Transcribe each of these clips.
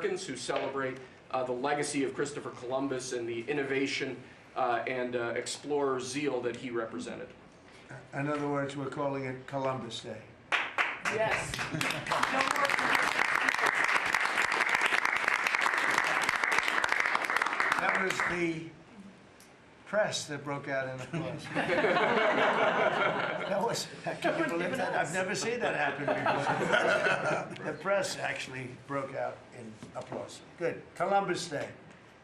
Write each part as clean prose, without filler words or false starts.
Americans who celebrate the legacy of Christopher Columbus and the innovation and explorer zeal that he represented. In other words, we're calling it Columbus Day. Yes. That was the press that broke out in applause. Can you believe that? I've never seen that happen before. The press actually broke out in applause. Good. Columbus Day.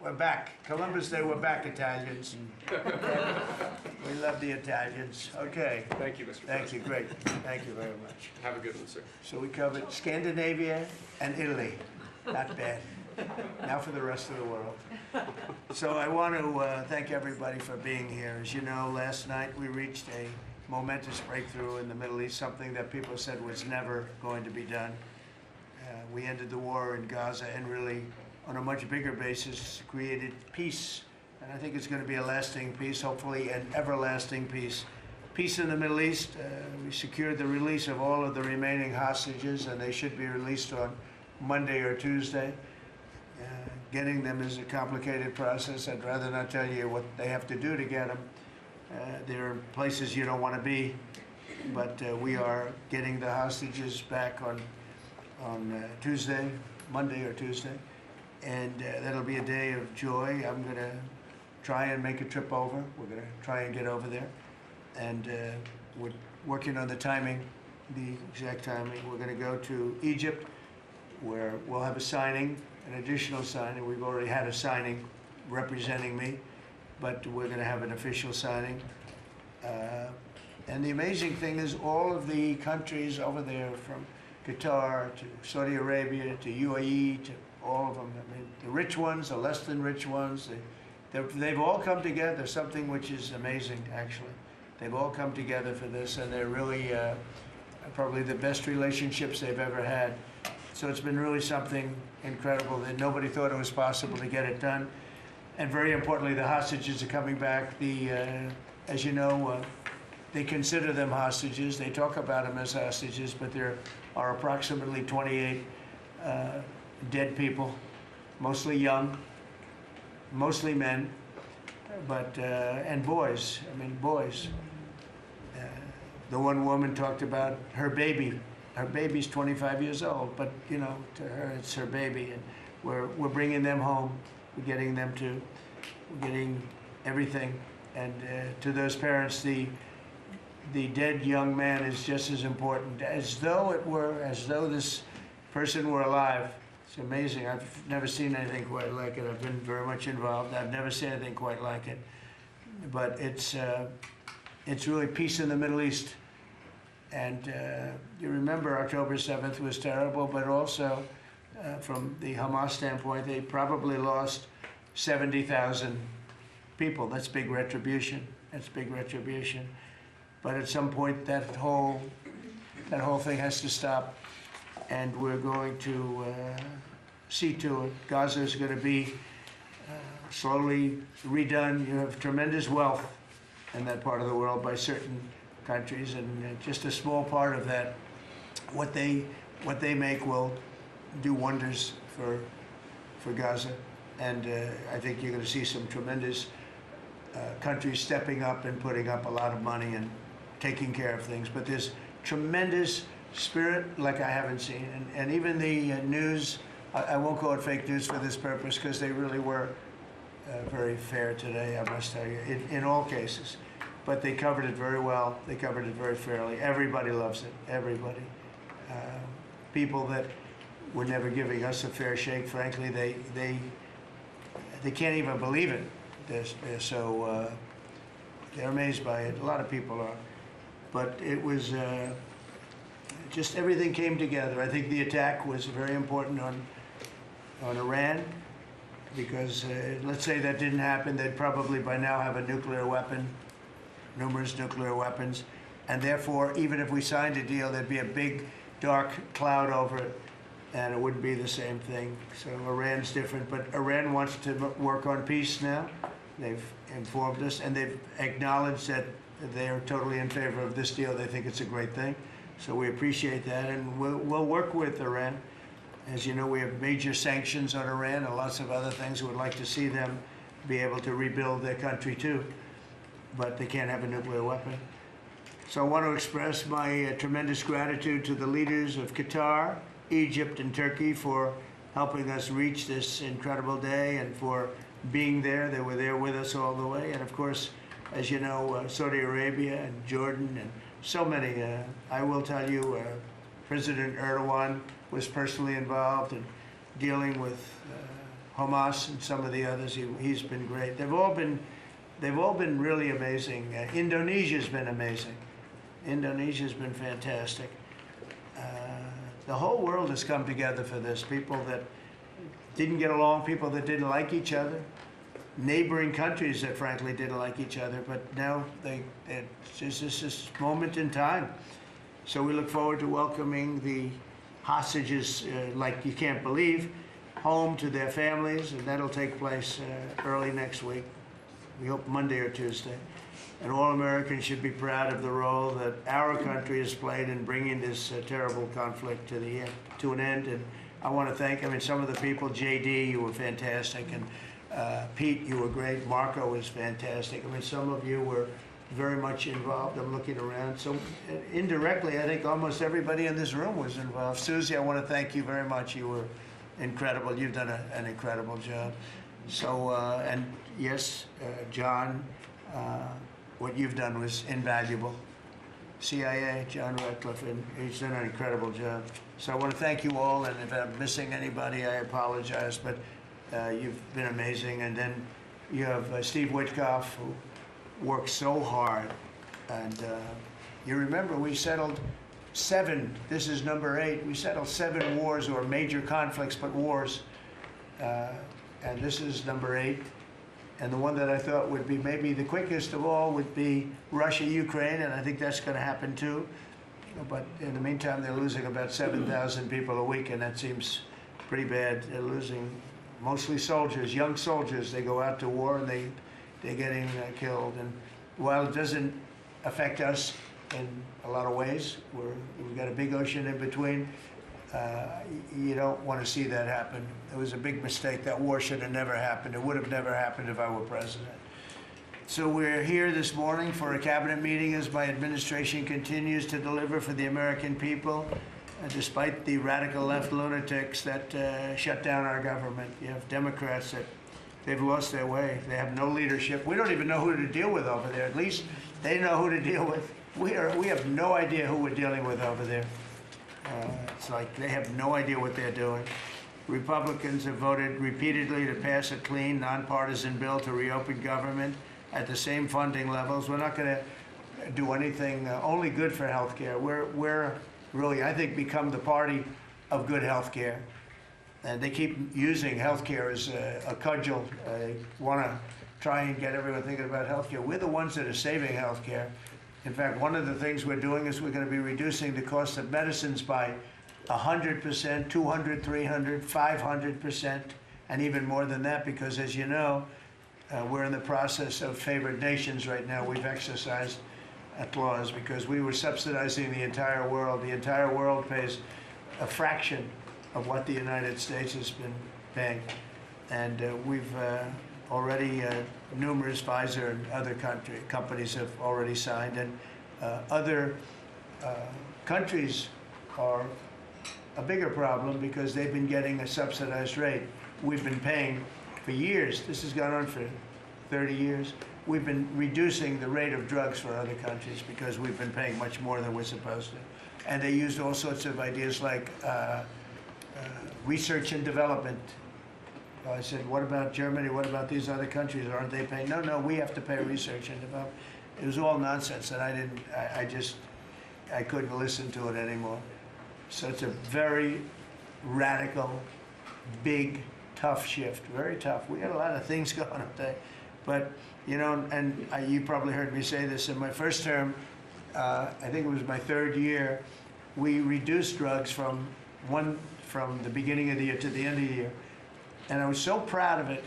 We're back. Columbus Day, we're back, Italians. We love the Italians. Okay. Thank you, Mr. Thank you. President. Great. Thank you very much. Have a good one, sir. So we covered Scandinavia and Italy. Not bad. Now for the rest of the world. So I want to thank everybody for being here. As you know, last night we reached a momentous breakthrough in the Middle East, something that people said was never going to be done. We ended the war in Gaza and really, on a much bigger basis, created peace. And I think it's going to be a lasting peace, hopefully an everlasting peace. Peace in the Middle East. We secured the release of all of the remaining hostages, and they should be released on Monday or Tuesday. Getting them is a complicated process. I'd rather not tell you what they have to do to get them. There are places you don't want to be, but we are getting the hostages back on Tuesday, Monday or Tuesday, and that'll be a day of joy. I'm going to try and make a trip over. We're going to try and get over there, and we're working on the timing, the exact timing. We're going to go to Egypt, where we'll have a signing, an additional signing. We've already had a signing representing me, but we're going to have an official signing. And the amazing thing is all of the countries over there, from Qatar to Saudi Arabia to UAE to all of them, I mean, the rich ones, the less than rich ones, they've all come together, something which is amazing, actually. They've all come together for this, and they're really probably the best relationships they've ever had. So it's been really something incredible that nobody thought it was possible to get it done. And very importantly, the hostages are coming back. As you know, they consider them hostages. They talk about them as hostages, but there are approximately 28 dead people, mostly young, mostly men, but and boys. I mean, boys. The one woman talked about her baby. Her baby's 25 years old, but you know, to her it's her baby, and we're bringing them home. We're getting them we're getting everything, and to those parents, the dead young man is just as important, as though this person were alive. It's amazing. I've never seen anything quite like it. I've been very much involved. I've never seen anything quite like it. But it's really peace in the Middle East. And you remember October 7th was terrible, but also from the Hamas standpoint, they probably lost 70,000 people. That's big retribution. That's big retribution. But at some point, that whole thing has to stop, and we're going to see to it. Gaza is going to be slowly redone. You have tremendous wealth in that part of the world by certain countries, and just a small part of that, what they make will do wonders for Gaza. And I think you're going to see some tremendous countries stepping up and putting up a lot of money and taking care of things. But there's tremendous spirit like I haven't seen, and even the news. I won't call it fake news for this purpose, because they really were very fair today, I must tell you, in all cases. But they covered it very well. They covered it very fairly. Everybody loves it. Everybody. People that were never giving us a fair shake, frankly, they can't even believe it. They're so they're amazed by it. A lot of people are. But it was just everything came together. I think the attack was very important on Iran, because let's say that didn't happen, they'd probably by now have a nuclear weapon. Numerous nuclear weapons, and therefore, even if we signed a deal, there'd be a big, dark cloud over it, and it wouldn't be the same thing. So Iran's different, but Iran wants to work on peace now. They've informed us, and they've acknowledged that they are totally in favor of this deal. They think it's a great thing, so we appreciate that, and we'll work with Iran. As you know, we have major sanctions on Iran and lots of other things. We would like to see them be able to rebuild their country too, but they can't have a nuclear weapon. So I want to express my tremendous gratitude to the leaders of Qatar, Egypt, and Turkey for helping us reach this incredible day and for being there. They were there with us all the way. And of course, as you know, Saudi Arabia and Jordan and so many. I will tell you, President Erdogan was personally involved in dealing with Hamas and some of the others. He's been great. They've all been really amazing. Indonesia's been amazing. Indonesia's been fantastic. The whole world has come together for this. People that didn't get along, people that didn't like each other, neighboring countries that frankly didn't like each other, but now it's just this moment in time. So we look forward to welcoming the hostages, like you can't believe, home to their families, and that'll take place early next week. We hope Monday or Tuesday. And all Americans should be proud of the role that our country has played in bringing this terrible conflict to an end. And I want to thank, some of the people, JD, you were fantastic, and Pete, you were great. Marco was fantastic. Some of you were very much involved. I'm looking around. So indirectly, I think almost everybody in this room was involved. Susie, I want to thank you very much. You were incredible. You've done an incredible job. So, and yes, John, what you've done was invaluable. CIA, John Ratcliffe, and he's done an incredible job. So I want to thank you all, and if I'm missing anybody, I apologize, but you've been amazing. And then you have Steve Witkoff, who worked so hard. And you remember we settled 7, this is number 8, we settled 7 wars or major conflicts, but wars. And this is number 8. And the one that I thought would be maybe the quickest of all would be Russia-Ukraine, and I think that's going to happen too. But in the meantime, they're losing about 7,000 people a week, and that seems pretty bad. They're losing mostly soldiers, young soldiers. They go out to war, and they're getting killed. And while it doesn't affect us in a lot of ways, we've got a big ocean in between, you don't want to see that happen. It was a big mistake. That war should have never happened. It would have never happened if I were president. So we're here this morning for a cabinet meeting as my administration continues to deliver for the American people, despite the radical left lunatics that shut down our government. You have Democrats that they've lost their way. They have no leadership. We don't even know who to deal with over there. At least they know who to deal with. We have no idea who we're dealing with over there. It's like they have no idea what they're doing. Republicans have voted repeatedly to pass a clean, nonpartisan bill to reopen government at the same funding levels. We're not going to do anything only good for health care. We're really, I think, become the party of good health care. And they keep using health care as a cudgel. They want to try and get everyone thinking about health care. We're the ones that are saving health care. In fact, one of the things we're doing is we're going to be reducing the cost of medicines by 100%, 200, 300, 500%, and even more than that, because as you know, we're in the process of favored nations right now. We've exercised a clause because we were subsidizing the entire world. The entire world pays a fraction of what the United States has been paying. And we've already, numerous Pfizer and other companies have already signed, and other countries are a bigger problem because they've been getting a subsidized rate. We've been paying for years. This has gone on for 30 years. We've been reducing the rate of drugs for other countries because we've been paying much more than we're supposed to. And they used all sorts of ideas like research and development. I said, what about Germany? What about these other countries? Aren't they paying? No, we have to pay research and development. It was all nonsense, and I couldn't listen to it anymore. So it's a very radical, big, tough shift, very tough. We got a lot of things going up there. But, you know, and you probably heard me say this in my first term, I think it was my 3rd year, we reduced drugs from the beginning of the year to the end of the year. And I was so proud of it.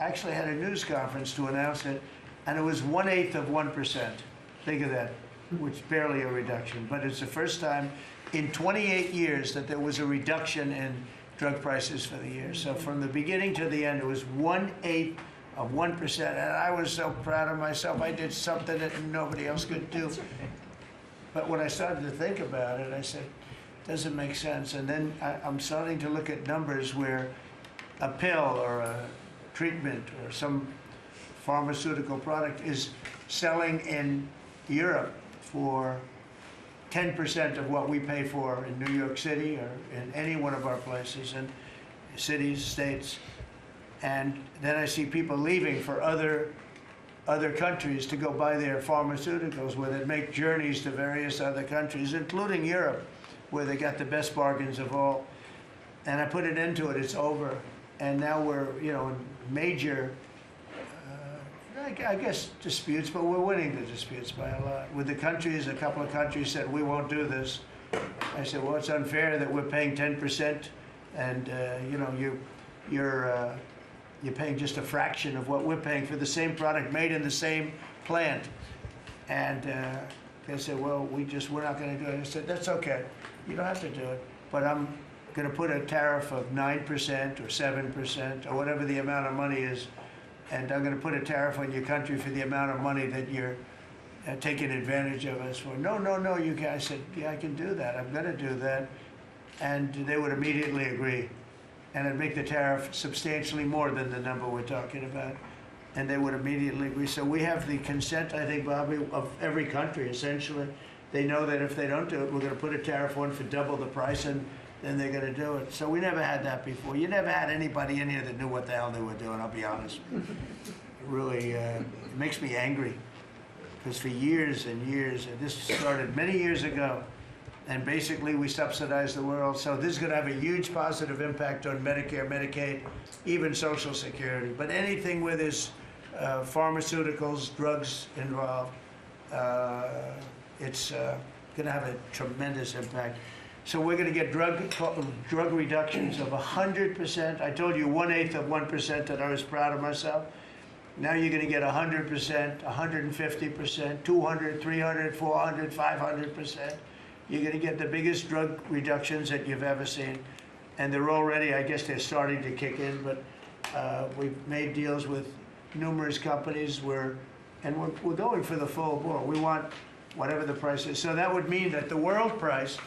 I actually had a news conference to announce it, and it was 1/8 of 1%. Think of that, which is barely a reduction. But it's the first time in 28 years that there was a reduction in drug prices for the year. So from the beginning to the end, it was 1/8 of 1%. And I was so proud of myself. I did something that nobody else could do. But when I started to think about it, I said, doesn't make sense. And then I'm starting to look at numbers where a pill or a treatment or some pharmaceutical product is selling in Europe for 10% of what we pay for in New York City or in any one of our places, and cities, states. And then I see people leaving for other countries to go buy their pharmaceuticals, where they make journeys to various other countries, including Europe, where they got the best bargains of all. And I put an end to it, it's over. And now we're, in major, I guess, disputes, but we're winning the disputes by a lot. With the countries, a couple of countries said, we won't do this. I said, well, it's unfair that we're paying 10%, and, you're paying just a fraction of what we're paying for the same product made in the same plant. And they said, well, we're not going to do it. I said, that's okay. You don't have to do it. But I'm going to put a tariff of 9% or 7% or whatever the amount of money is. And I'm going to put a tariff on your country for the amount of money that you're taking advantage of us for. No, you can't. I said, yeah, I can do that. I'm going to do that. And they would immediately agree. And it'd make the tariff substantially more than the number we're talking about. And they would immediately agree. So we have the consent, I think, Bobby, of every country, essentially. They know that if they don't do it, we're going to put a tariff on for double the price, and then they're going to do it. So we never had that before. You never had anybody in here that knew what the hell they were doing, I'll be honest. It really it makes me angry. Because for years and years, and this started many years ago, and basically we subsidize the world. So this is going to have a huge positive impact on Medicare, Medicaid, even Social Security. But anything where there's pharmaceuticals, drugs involved, it's going to have a tremendous impact. So we're going to get drug reductions of 100%. I told you 1/8 of 1% that I was proud of myself. Now you're going to get 100%, 150%, 200, 300, 400, 500%. You're going to get the biggest drug reductions that you've ever seen. And they're already, I guess they're starting to kick in, but we've made deals with numerous companies and we're going for the full bore. We want whatever the price is. So that would mean that the world price,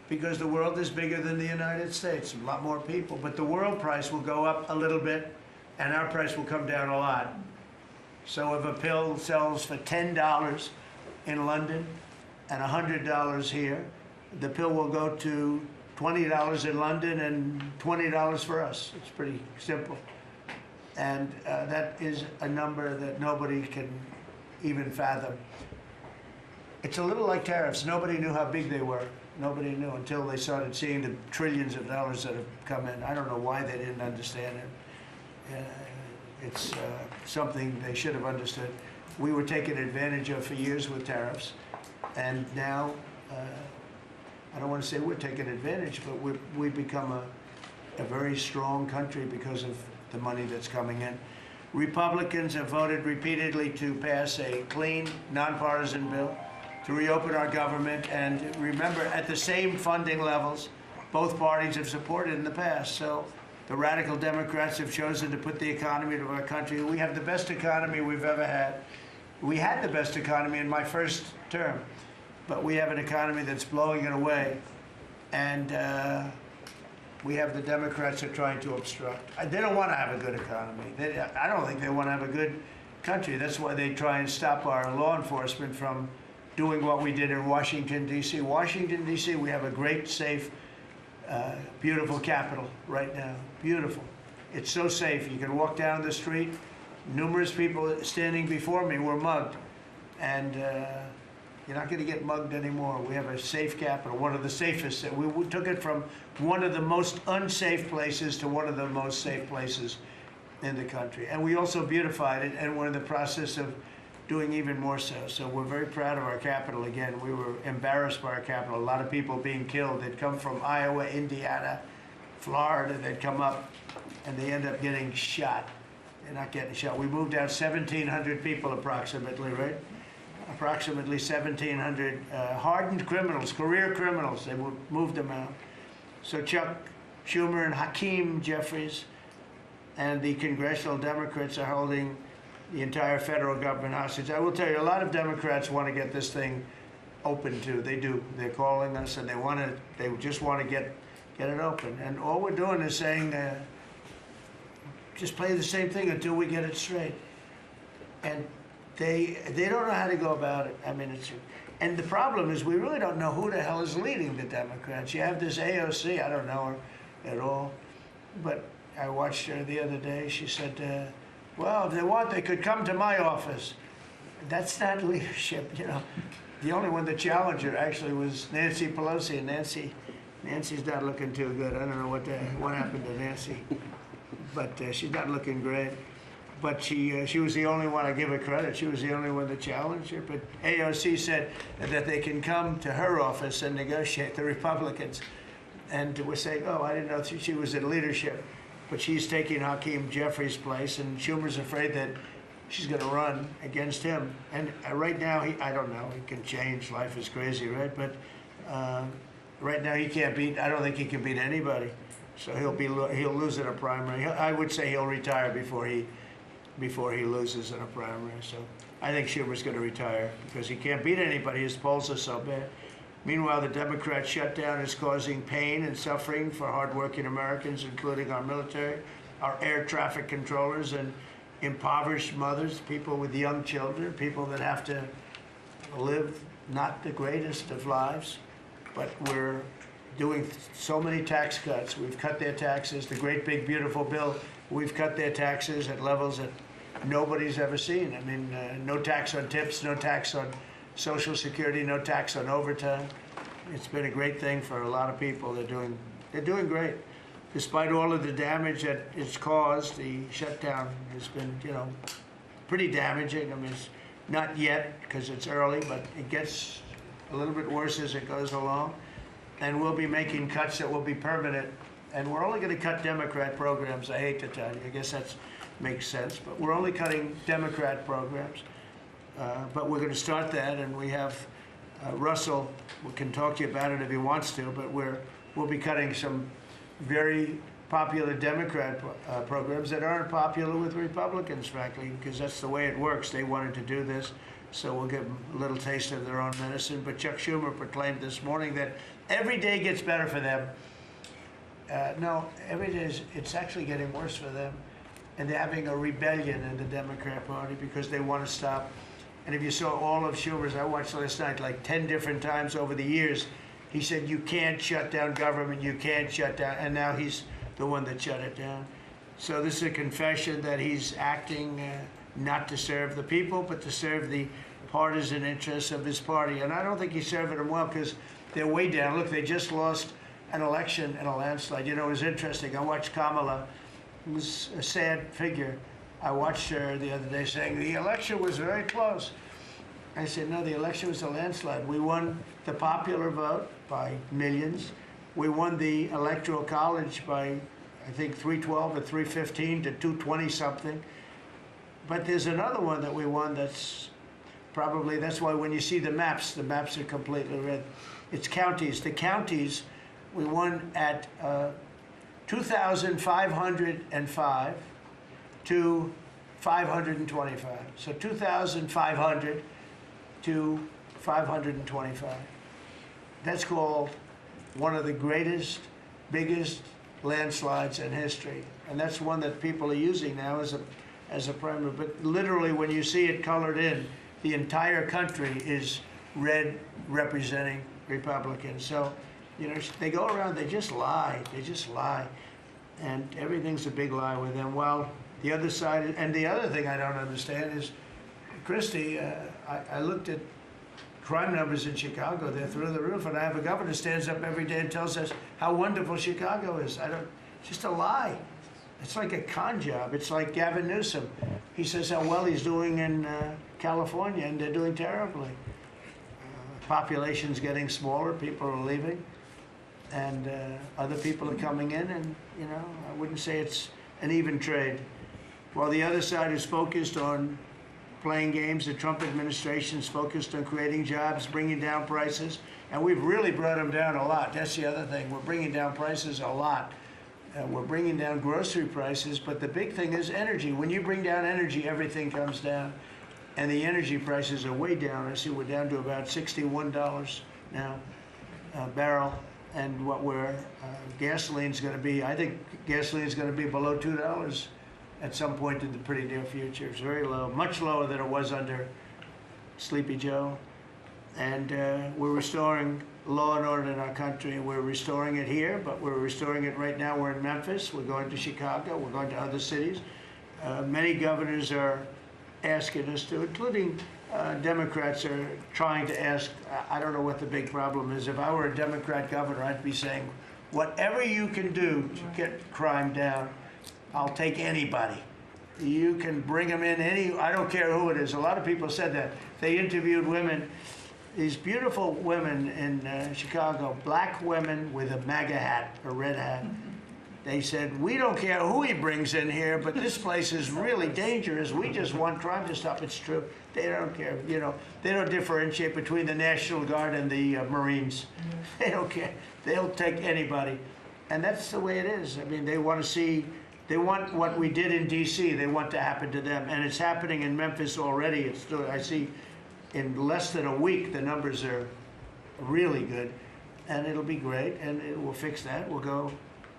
because the world is bigger than the United States, a lot more people, but the world price will go up a little bit and our price will come down a lot. So if a pill sells for $10 in London and $100 here, the pill will go to $20 in London and $20 for us. It's pretty simple. And that is a number that nobody can even fathom. It's a little like tariffs. Nobody knew how big they were. Nobody knew until they started seeing the trillions of dollars that have come in. I don't know why they didn't understand it. It's something they should have understood. We were taken advantage of for years with tariffs, and now, I don't want to say we're taking advantage, but we've become a very strong country because of the money that's coming in. Republicans have voted repeatedly to pass a clean, nonpartisan bill to reopen our government, and remember, at the same funding levels both parties have supported in the past. So the radical Democrats have chosen to put the economy of our country. We have the best economy we've ever had. We had the best economy in my first term, but we have an economy that's blowing it away, and we have the Democrats that are trying to obstruct. They don't want to have a good economy. I don't think they want to have a good country. That's why they try and stop our law enforcement from doing what we did in Washington, D.C. Washington, D.C., we have a great, safe, beautiful capital right now. Beautiful. It's so safe. You can walk down the street. Numerous people standing before me were mugged. And you're not going to get mugged anymore. We have a safe capital, one of the safest. We took it from one of the most unsafe places to one of the most safe places in the country. And we also beautified it, and we're in the process of doing even more so. So we're very proud of our capital. Again, we were embarrassed by our capital. A lot of people being killed. They'd come from Iowa, Indiana, Florida. They'd come up, and they end up getting shot. They're not getting shot. We moved out 1,700 people approximately, right? Approximately 1,700 hardened criminals, career criminals. They moved them out. So Chuck Schumer and Hakeem Jeffries and the congressional Democrats are holding the entire federal government hostage. I will tell you, a lot of Democrats want to get this thing open too. They do. They're calling us and they just want to get it open. And all we're doing is saying, just play the same thing until we get it straight. And they don't know how to go about it. I mean, and the problem is we really don't know who the hell is leading the Democrats. You have this AOC, I don't know her at all, but I watched her the other day. She said, well, if they want, they could come to my office. That's not leadership, you know. The only one that challenged her actually was Nancy Pelosi, and Nancy's not looking too good. I don't know what happened to Nancy, but she's not looking great. But she was the only one, I give her credit, she was the only one that challenged her. But AOC said that they can come to her office and negotiate, the Republicans. And we're saying, oh, I didn't know she was in leadership. But she's taking Hakeem Jeffries' place, and Schumer's afraid that she's going to run against him. And right now, I don't know, he can change, life is crazy, right? But right now he can't beat, I don't think he can beat anybody. So he'll lose in a primary. I would say he'll retire before he loses in a primary. So I think Schumer's going to retire because he can't beat anybody. His polls are so bad. Meanwhile, the Democrat shutdown is causing pain and suffering for hardworking Americans, including our military, our air traffic controllers, and impoverished mothers, people with young children, people that have to live not the greatest of lives. But we're doing so many tax cuts. We've cut their taxes. The great big beautiful bill, we've cut their taxes at levels that nobody's ever seen. I mean, no tax on tips, no tax on Social Security, no tax on overtime. It's been a great thing for a lot of people. They're doing great. Despite all of the damage that it's caused, the shutdown has been, you know, pretty damaging. I mean, it's not yet because it's early, but it gets a little bit worse as it goes along. And we'll be making cuts that will be permanent. And we're only going to cut Democrat programs. I hate to tell you. I guess that makes sense. But we're only cutting Democrat programs. But we're going to start that, and we have Russell, we can talk to you about it if he wants to, but we'll be cutting some very popular Democrat programs that aren't popular with Republicans, frankly, because that's the way it works. They wanted to do this, so we'll give them a little taste of their own medicine. But Chuck Schumer proclaimed this morning that every day gets better for them. No, every day it's actually getting worse for them. And they're having a rebellion in the Democrat Party because they want to stop. And if you saw all of Schumer's, I watched last night like 10 different times over the years, he said, you can't shut down government, you can't shut down, and now he's the one that shut it down. So this is a confession that he's acting not to serve the people, but to serve the partisan interests of his party. And I don't think he's serving them well because they're way down. Look, they just lost an election in a landslide. You know, it was interesting. I watched Kamala, who was a sad figure. I watched her the other day saying, the election was very close. I said, no, the election was a landslide. We won the popular vote by millions. We won the Electoral College by, I think, 312 or 315 to 220 something. But there's another one that we won that's why when you see the maps are completely red. It's counties. The counties, we won at 2,505 to 525. So 2,500 to 525. That's called one of the greatest, biggest landslides in history. And that's one that people are using now as a primary. But literally, when you see it colored in, the entire country is red representing Republicans. So, you know, they go around, they just lie. They just lie. And everything's a big lie with them. Well, the other side, and the other thing I don't understand is, Christie, I looked at crime numbers in Chicago. They're through the roof. And I have a governor who stands up every day and tells us how wonderful Chicago is. It's just a lie. It's like a con job. It's like Gavin Newsom. He says how well he's doing in California, and they're doing terribly. Population's getting smaller. People are leaving. And other people are coming in, and, you know, I wouldn't say it's an even trade. While the other side is focused on playing games, the Trump administration is focused on creating jobs, bringing down prices, and we've really brought them down a lot. That's the other thing. We're bringing down prices a lot. We're bringing down grocery prices, but the big thing is energy. When you bring down energy, everything comes down. And the energy prices are way down. I see we're down to about $61 now a barrel. And what gasoline's going to be, I think gasoline's going to be below $2 at some point in the pretty near future. It's very low, much lower than it was under Sleepy Joe. And we're restoring law and order in our country. We're restoring it here, but we're restoring it right now. We're in Memphis. We're going to Chicago. We're going to other cities. Many governors are asking us to, including Democrats are trying to ask. I don't know what the big problem is. If I were a Democrat governor, I'd be saying, whatever you can do to get crime down, I'll take anybody. You can bring them in I don't care who it is. A lot of people said that. They interviewed women, these beautiful women in Chicago, black women with a MAGA hat, a red hat. They said, we don't care who he brings in here, but this place is really dangerous. We just want crime to stop. It's true. They don't care. You know, they don't differentiate between the National Guard and the Marines. They don't care. They'll take anybody. And that's the way it is. I mean, they want what we did in D.C., they want to happen to them. And it's happening in Memphis already. I see in less than a week, the numbers are really good. And it'll be great, and we'll fix that. We'll go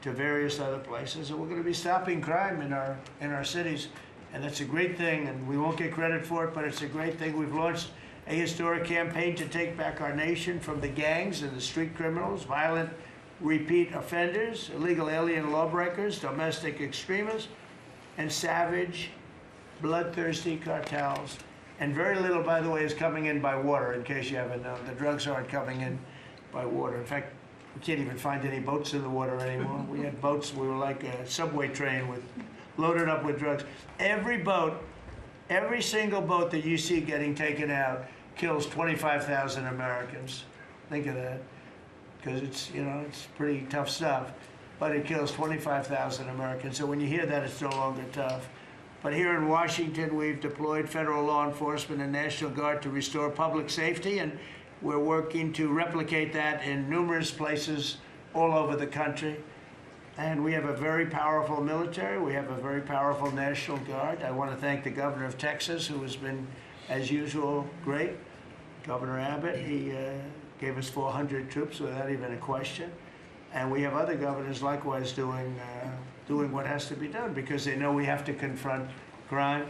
to various other places, and we're going to be stopping crime in our cities, and that's a great thing, and we won't get credit for it, but it's a great thing. We've launched a historic campaign to take back our nation from the gangs and the street criminals, violent repeat offenders, illegal alien lawbreakers, domestic extremists, and savage, bloodthirsty cartels. And very little, by the way, is coming in by water, in case you haven't known. The drugs aren't coming in by water. In fact, we can't even find any boats in the water anymore. We had boats, we were like a subway train loaded up with drugs. Every single boat that you see getting taken out kills 25,000 Americans. Think of that, because it's pretty tough stuff, but it kills 25,000 Americans. So when you hear that, it's no longer tough. But here in Washington, we've deployed federal law enforcement and National Guard to restore public safety, and we're working to replicate that in numerous places all over the country. And we have a very powerful military. We have a very powerful National Guard. I want to thank the governor of Texas, who has been, as usual, great. Governor Abbott, he gave us 400 troops without even a question. And we have other governors likewise doing what has to be done, because they know we have to confront crime.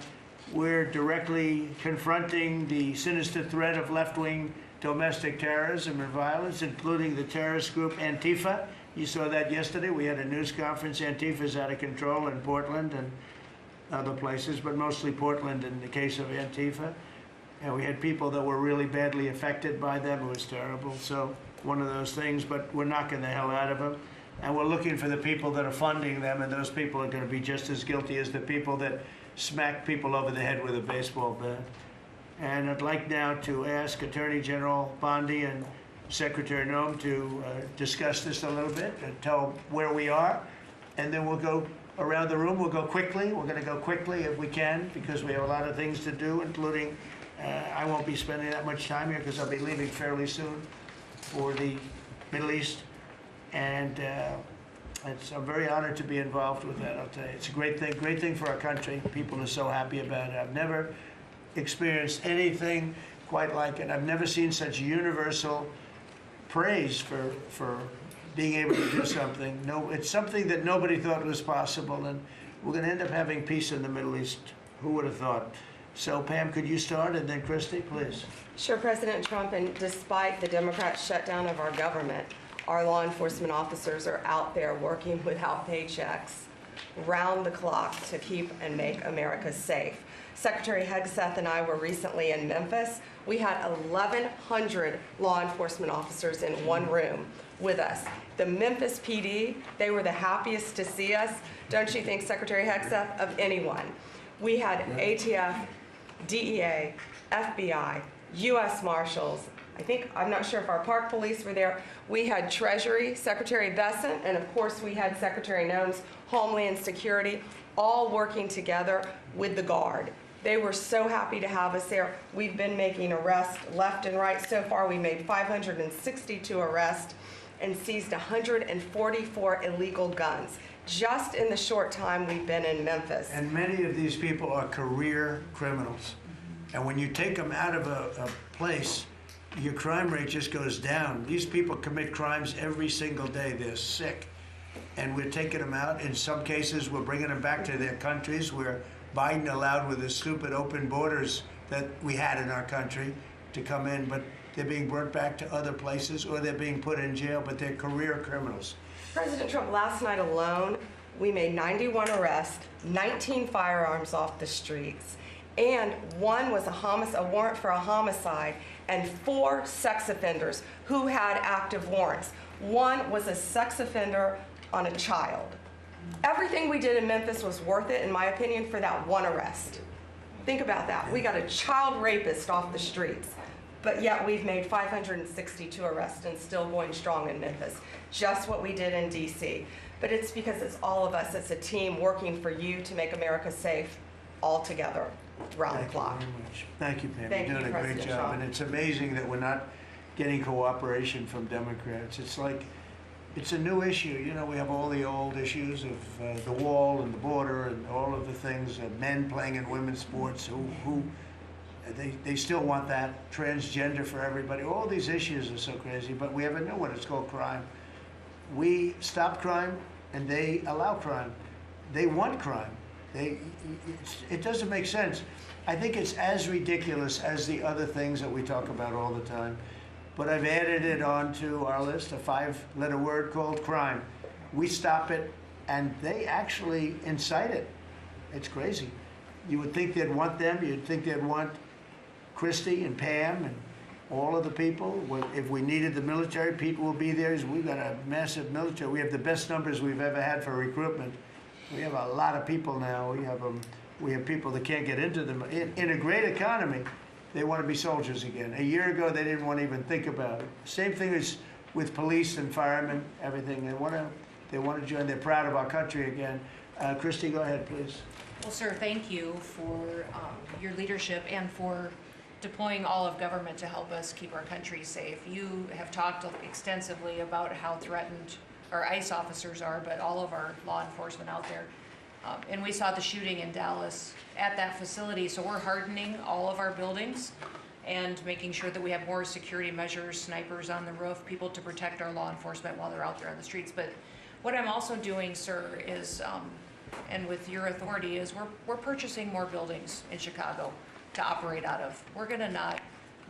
We're directly confronting the sinister threat of left-wing domestic terrorism and violence, including the terrorist group Antifa. You saw that yesterday. We had a news conference. Antifa's out of control in Portland and other places, but mostly Portland in the case of Antifa. And we had people that were really badly affected by them. It was terrible. So one of those things, but we're knocking the hell out of them. And we're looking for the people that are funding them, and those people are going to be just as guilty as the people that smack people over the head with a baseball bat. And I'd like now to ask Attorney General Bondi and Secretary Noem to discuss this a little bit and tell where we are. And then we'll go around the room. We'll go quickly. We're going to go quickly if we can, because we have a lot of things to do, including I won't be spending that much time here because I'll be leaving fairly soon for the Middle East. And I'm very honored to be involved with that, I'll tell you. It's a great thing for our country. People are so happy about it. I've never experienced anything quite like it. I've never seen such universal praise for being able to do something. No, it's something that nobody thought was possible, and we're going to end up having peace in the Middle East. Who would have thought? So, Pam, could you start, and then Christy, please. Sure, President Trump, and despite the Democrat shutdown of our government, our law enforcement officers are out there working without paychecks, round the clock, to keep and make America safe. Secretary Hegseth and I were recently in Memphis. We had 1,100 law enforcement officers in one room with us. The Memphis PD, they were the happiest to see us, don't you think, Secretary Hegseth, of anyone. We had ATF, DEA, FBI, U.S. Marshals. I'm not sure if our park police were there. We had Treasury, Secretary Bessent, and of course we had Secretary Noem's Homeland Security, all working together with the Guard. They were so happy to have us there. We've been making arrests left and right. So far we made 562 arrests. and seized 144 illegal guns just in the short time we've been in Memphis. And many of these people are career criminals. And when you take them out of a place, your crime rate just goes down. These people commit crimes every single day. They're sick. And we're taking them out. In some cases, we're bringing them back to their countries where Biden allowed with the stupid open borders that we had in our country to come in. But they're being brought back to other places or they're being put in jail, but they're career criminals. President Trump, last night alone, we made 91 arrests, 19 firearms off the streets, and one was a warrant for a homicide, and 4 sex offenders who had active warrants. One was a sex offender on a child. Everything we did in Memphis was worth it, in my opinion, for that one arrest. Think about that. We got a child rapist off the streets, but yet we've made 562 arrests and still going strong in Memphis. Just what we did in DC. But it's because it's all of us. It's a team working for you to make America safe all together, round the clock. Thank you very much. Thank you, Pam. Thank You're doing you, a great President job. Trump. And it's amazing that we're not getting cooperation from Democrats. It's like, it's a new issue. You know, we have all the old issues of the wall and the border and all of the things, men playing in women's sports who they still want that, transgender for everybody. All these issues are so crazy, but we have a new one. It's called crime. We stop crime and they allow crime. They want crime. It doesn't make sense. I think it's as ridiculous as the other things that we talk about all the time. But I've added it onto our list, a 5-letter word called crime. We stop it, and they actually incite it. It's crazy. You would think they'd want them. You'd think they'd want Christy and Pam and all of the people. If we needed the military, people will be there. We've got a massive military. We have the best numbers we've ever had for recruitment. We have a lot of people now. We have people that can't get into them. In a great economy, they want to be soldiers again. A year ago, they didn't want to even think about it. Same thing as with police and firemen, everything. They want to join. They're proud of our country again. Christy, go ahead, please. Well, sir, thank you for your leadership and for deploying all of government to help us keep our country safe. You have talked extensively about how threatened our ICE officers are, but all of our law enforcement out there. And we saw the shooting in Dallas at that facility, so we're hardening all of our buildings and making sure that we have more security measures, snipers on the roof, people to protect our law enforcement while they're out there on the streets. But what I'm also doing, sir, is, and with your authority, is we're purchasing more buildings in Chicago to operate out of. We're gonna not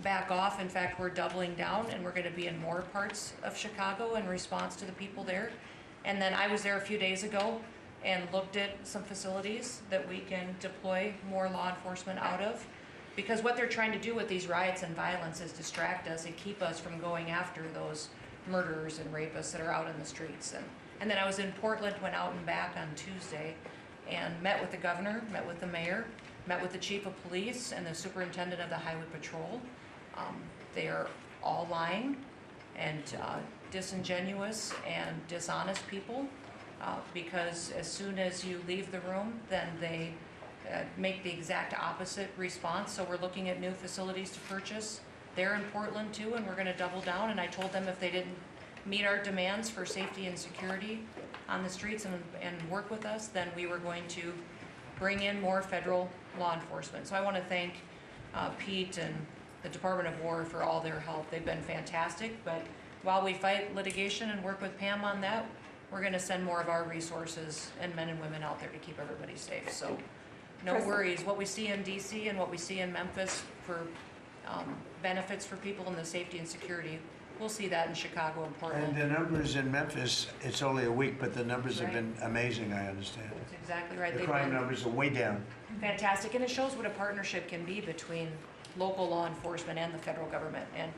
back off. In fact, we're doubling down, and we're gonna be in more parts of Chicago in response to the people there. And then I was there a few days ago and looked at some facilities that we can deploy more law enforcement out of. Because what they're trying to do with these riots and violence is distract us and keep us from going after those murderers and rapists that are out in the streets. And then I was in Portland, went out and back on Tuesday, and met with the governor, met with the mayor, met with the chief of police and the superintendent of the highway patrol. They are all lying and disingenuous and dishonest people. Because as soon as you leave the room, then they make the exact opposite response. So we're looking at new facilities to purchase. They're in Portland too, and we're gonna double down. And I told them if they didn't meet our demands for safety and security on the streets and work with us, then we were going to bring in more federal law enforcement. So I wanna thank Pete and the Department of War for all their help. They've been fantastic, but while we fight litigation and work with Pam on that, we're gonna send more of our resources and men and women out there to keep everybody safe. So no worries. What we see in DC and what we see in Memphis for benefits for people in the safety and security, we'll see that in Chicago and And Portland. the numbers in Memphis, it's only a week, but the numbers have been amazing, I understand. That's exactly right. The They've crime been numbers are way down. fantastic, and it shows what a partnership can be between local law enforcement and the federal government. And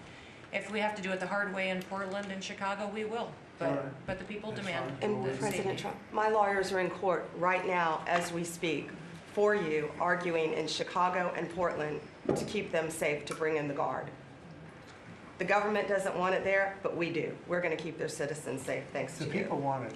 if we have to do it the hard way in Portland and Chicago, we will. All right. But the people That's demand fine. And the President safety. Trump, my lawyers are in court right now as we speak for you, arguing in Chicago and Portland to keep them safe, to bring in the Guard. The government doesn't want it there, but we do. We're going to keep their citizens safe, thanks to The you. people want it.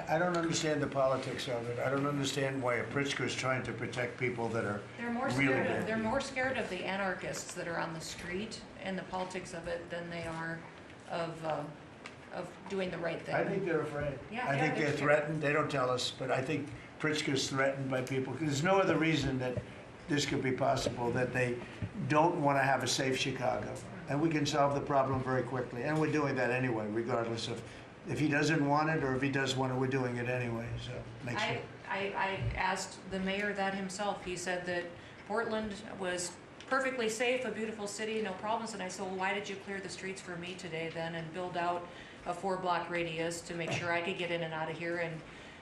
I don't understand the politics of it. I don't understand why a Pritzker is trying to protect people that are They're more really scared bad. of, they're more scared of the anarchists that are on the street and the politics of it than they are of of doing the right thing. I think they're afraid. Yeah, I yeah, think they're they're scared. threatened. They don't tell us, but I think Pritzker's threatened by people. 'Cause there's no other reason that this could be possible, that they don't want to have a safe Chicago. And we can solve the problem very quickly. And we're doing that anyway, regardless of if he doesn't want it or if he does want it, we're doing it anyway. So make sure. I asked the mayor that himself. He said that Portland was perfectly safe, a beautiful city, no problems. And I said, well, why did you clear the streets for me today then and build out a 4-block radius to make sure I could get in and out of here?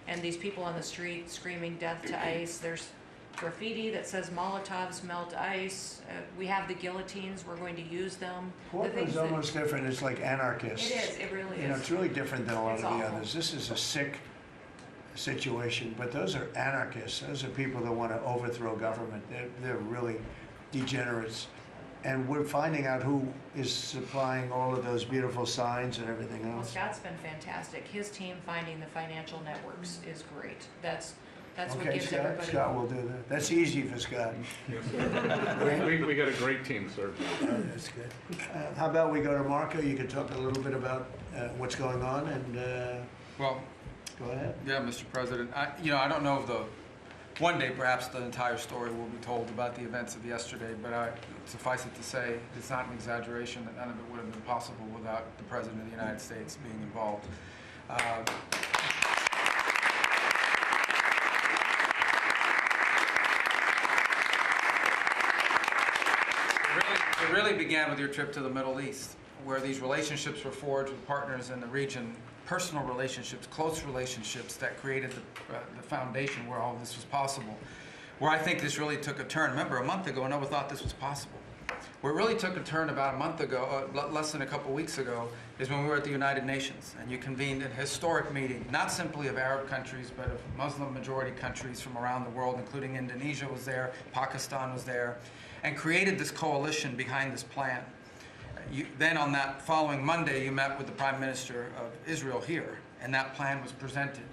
And these people on the street screaming death to ICE. There's graffiti that says Molotovs melt ice. We have the guillotines. We're going to use them. The Portland's things that- almost different. It's like anarchists. It is. It really You know, is. it's really different than a lot It's of the awful. others. This is a sick situation, but those are anarchists. Those are people that want to overthrow government. They're really degenerates. And we're finding out who is supplying all of those beautiful signs and everything Well, else. Scott's been fantastic. His team finding the financial networks is great. That's what Okay, gives Scott, everybody. Scott will do that. That's easy for Scott. We got a great team, sir. That's good. How about we go to Marco? You can talk a little bit about what's going on and Well, go ahead. yeah, Mr. President, I don't know if one day perhaps the entire story will be told about the events of yesterday, but suffice it to say, it's not an exaggeration that none of it would have been possible without the President of the United States being involved. It really began with your trip to the Middle East, where these relationships were forged with partners in the region, personal relationships, close relationships that created the foundation where all this was possible. Where I think this really took a turn. Remember, a month ago, no one thought this was possible. Where it really took a turn about a month ago, less than a couple weeks ago, is when we were at the United Nations, and you convened a historic meeting, not simply of Arab countries, but of Muslim-majority countries from around the world, including Indonesia was there, Pakistan was there, and created this coalition behind this plan. Then on that following Monday, you met with the Prime Minister of Israel here, and that plan was presented.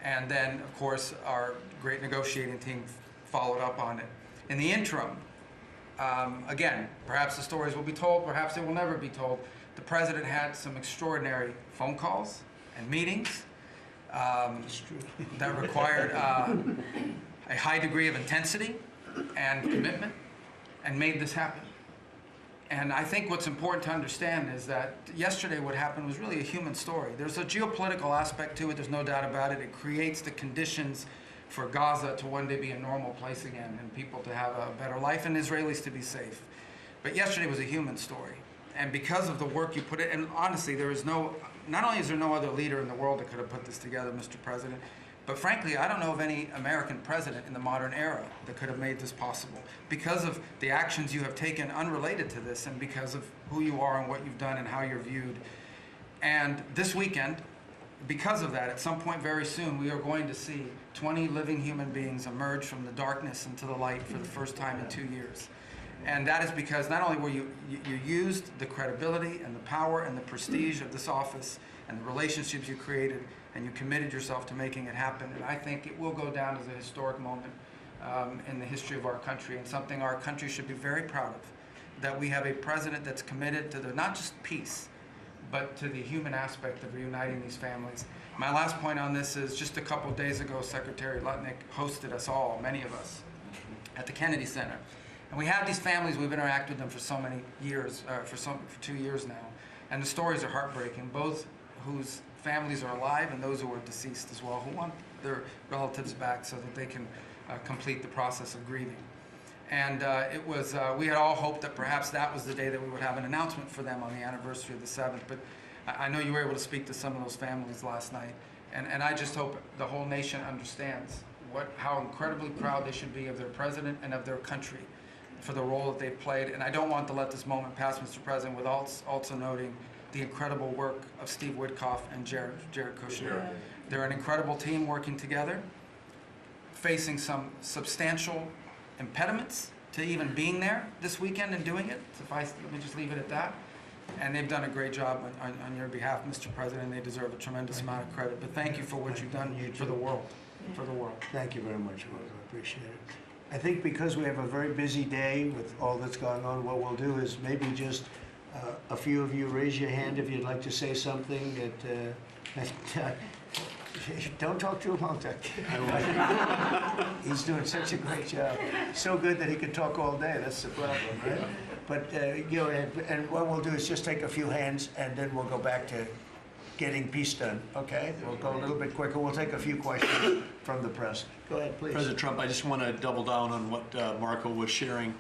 And then, of course, our great negotiating team followed up on it. In the interim, again, perhaps the stories will be told, perhaps they will never be told. The President had some extraordinary phone calls and meetings that required a high degree of intensity and commitment, and made this happen. And I think what's important to understand is that yesterday what happened was really a human story. There's a geopolitical aspect to it, there's no doubt about it. It creates the conditions for Gaza to one day be a normal place again and people to have a better life and Israelis to be safe. But yesterday was a human story. And because of the work you put in, and honestly, not only is there no other leader in the world that could have put this together, Mr. President, but frankly, I don't know of any American president in the modern era that could have made this possible because of the actions you have taken unrelated to this and because of who you are and what you've done and how you're viewed. And this weekend, because of that, at some point very soon, we are going to see 20 living human beings emerge from the darkness into the light for the first time in 2 years. And that is because not only were you used the credibility and the power and the prestige of this office and the relationships you created, and you committed yourself to making it happen. And I think it will go down as a historic moment in the history of our country, and something our country should be very proud of, that we have a president that's committed to not just peace, but to the human aspect of reuniting these families. My last point on this is just a couple days ago, Secretary Lutnick hosted us all, many of us, at the Kennedy Center. And we have these families, we've interacted with them for so many years, for 2 years now. And the stories are heartbreaking, both whose families are alive and those who are deceased as well, who want their relatives back so that they can complete the process of grieving. And we had all hoped that perhaps that was the day that we would have an announcement for them on the anniversary of the 7th, but I know you were able to speak to some of those families last night. And I just hope the whole nation understands how incredibly proud they should be of their president and of their country for the role that they've played. And I don't want to let this moment pass, Mr. President, without also noting the incredible work of Steve Witkoff and Jared Kushner. Yeah. They're an incredible team working together, facing some substantial impediments to even being there this weekend and doing it. Let me just leave it at that. And they've done a great job on your behalf, Mr. President. They deserve a tremendous amount of credit. But thank you for what you've done for the world. For the world. Thank you very much, Rose. I appreciate it. I think because we have a very busy day with all that's going on, what we'll do is maybe just A few of you raise your hand if you'd like to say something don't talk too long, Doug. He's doing such a great job. So good that he could talk all day. That's the problem, right? But go ahead. And what we'll do is just take a few hands, and then we'll go back to getting peace done. Okay? We'll go a little bit quicker. We'll take a few questions from the press. Go ahead, please. President Trump, I just want to double down on what Marco was sharing.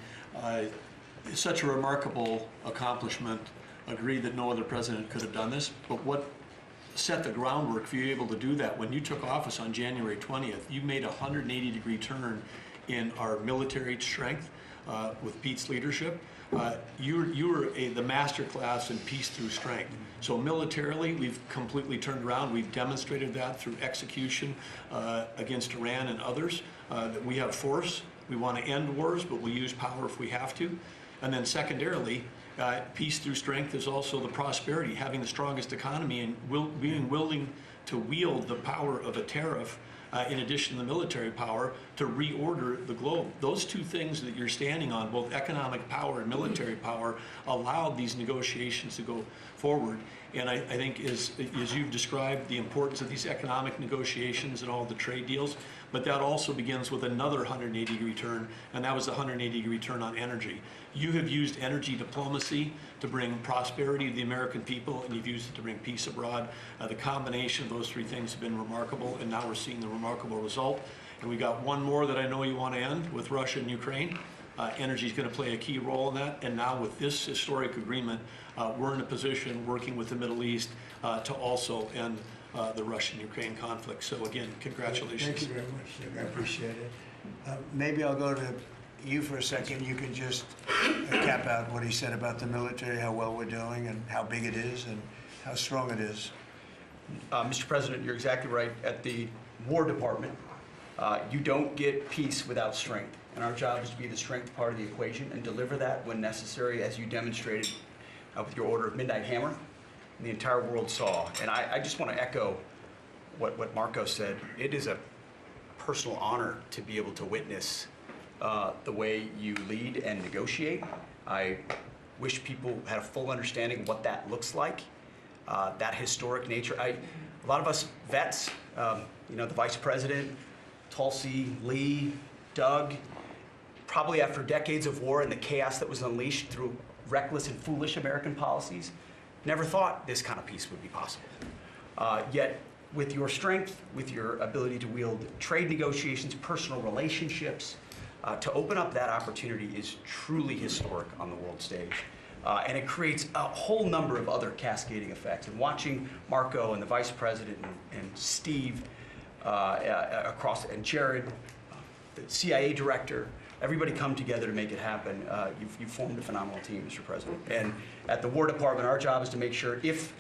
It's such a remarkable accomplishment. Agree that no other president could have done this, but what set the groundwork for you able to do that? When you took office on January 20th, you made a 180-degree turn in our military strength with Pete's leadership. You were the master class in peace through strength. So militarily, we've completely turned around. We've demonstrated that through execution against Iran and others, that we have force. We want to end wars, but we'll use power if we have to. And then secondarily, peace through strength is also the prosperity, having the strongest economy and being willing to wield the power of a tariff in addition to the military power to reorder the globe. Those two things that you're standing on, both economic power and military power, allowed these negotiations to go forward. And I think as you've described the importance of these economic negotiations and all the trade deals, but that also begins with another 180-degree turn, and that was the 180-degree turn on energy. You have used energy diplomacy to bring prosperity to the American people, and you've used it to bring peace abroad. The combination of those three things have been remarkable, and now we're seeing the remarkable result. And we got one more that I know you want to end with Russia and Ukraine. Energy is going to play a key role in that, and now with this historic agreement, we're in a position working with the Middle East to also end the Russian-Ukraine conflict. So again, congratulations. Thank you very much, Doug. I appreciate it. Maybe I'll go to you for a second. You can just cap out what he said about the military, how well we're doing, and how big it is, and how strong it is. Mr. President, you're exactly right. At the War Department, you don't get peace without strength. And our job is to be the strength part of the equation and deliver that when necessary, as you demonstrated with your Order of Midnight Hammer, and the entire world saw. And I just want to echo what Marco said. It is a personal honor to be able to witness the way you lead and negotiate. I wish people had a full understanding of what that looks like, that historic nature. A lot of us vets, the Vice President, Tulsi, Lee, Doug, probably after decades of war and the chaos that was unleashed through reckless and foolish American policies, never thought this kind of peace would be possible. Yet, with your strength, with your ability to wield trade negotiations, personal relationships, to open up that opportunity is truly historic on the world stage. And it creates a whole number of other cascading effects. And watching Marco and the Vice President and Steve and Jared, the CIA director, everybody come together to make it happen. You've formed a phenomenal team, Mr. President. And at the War Department, our job is to make sure if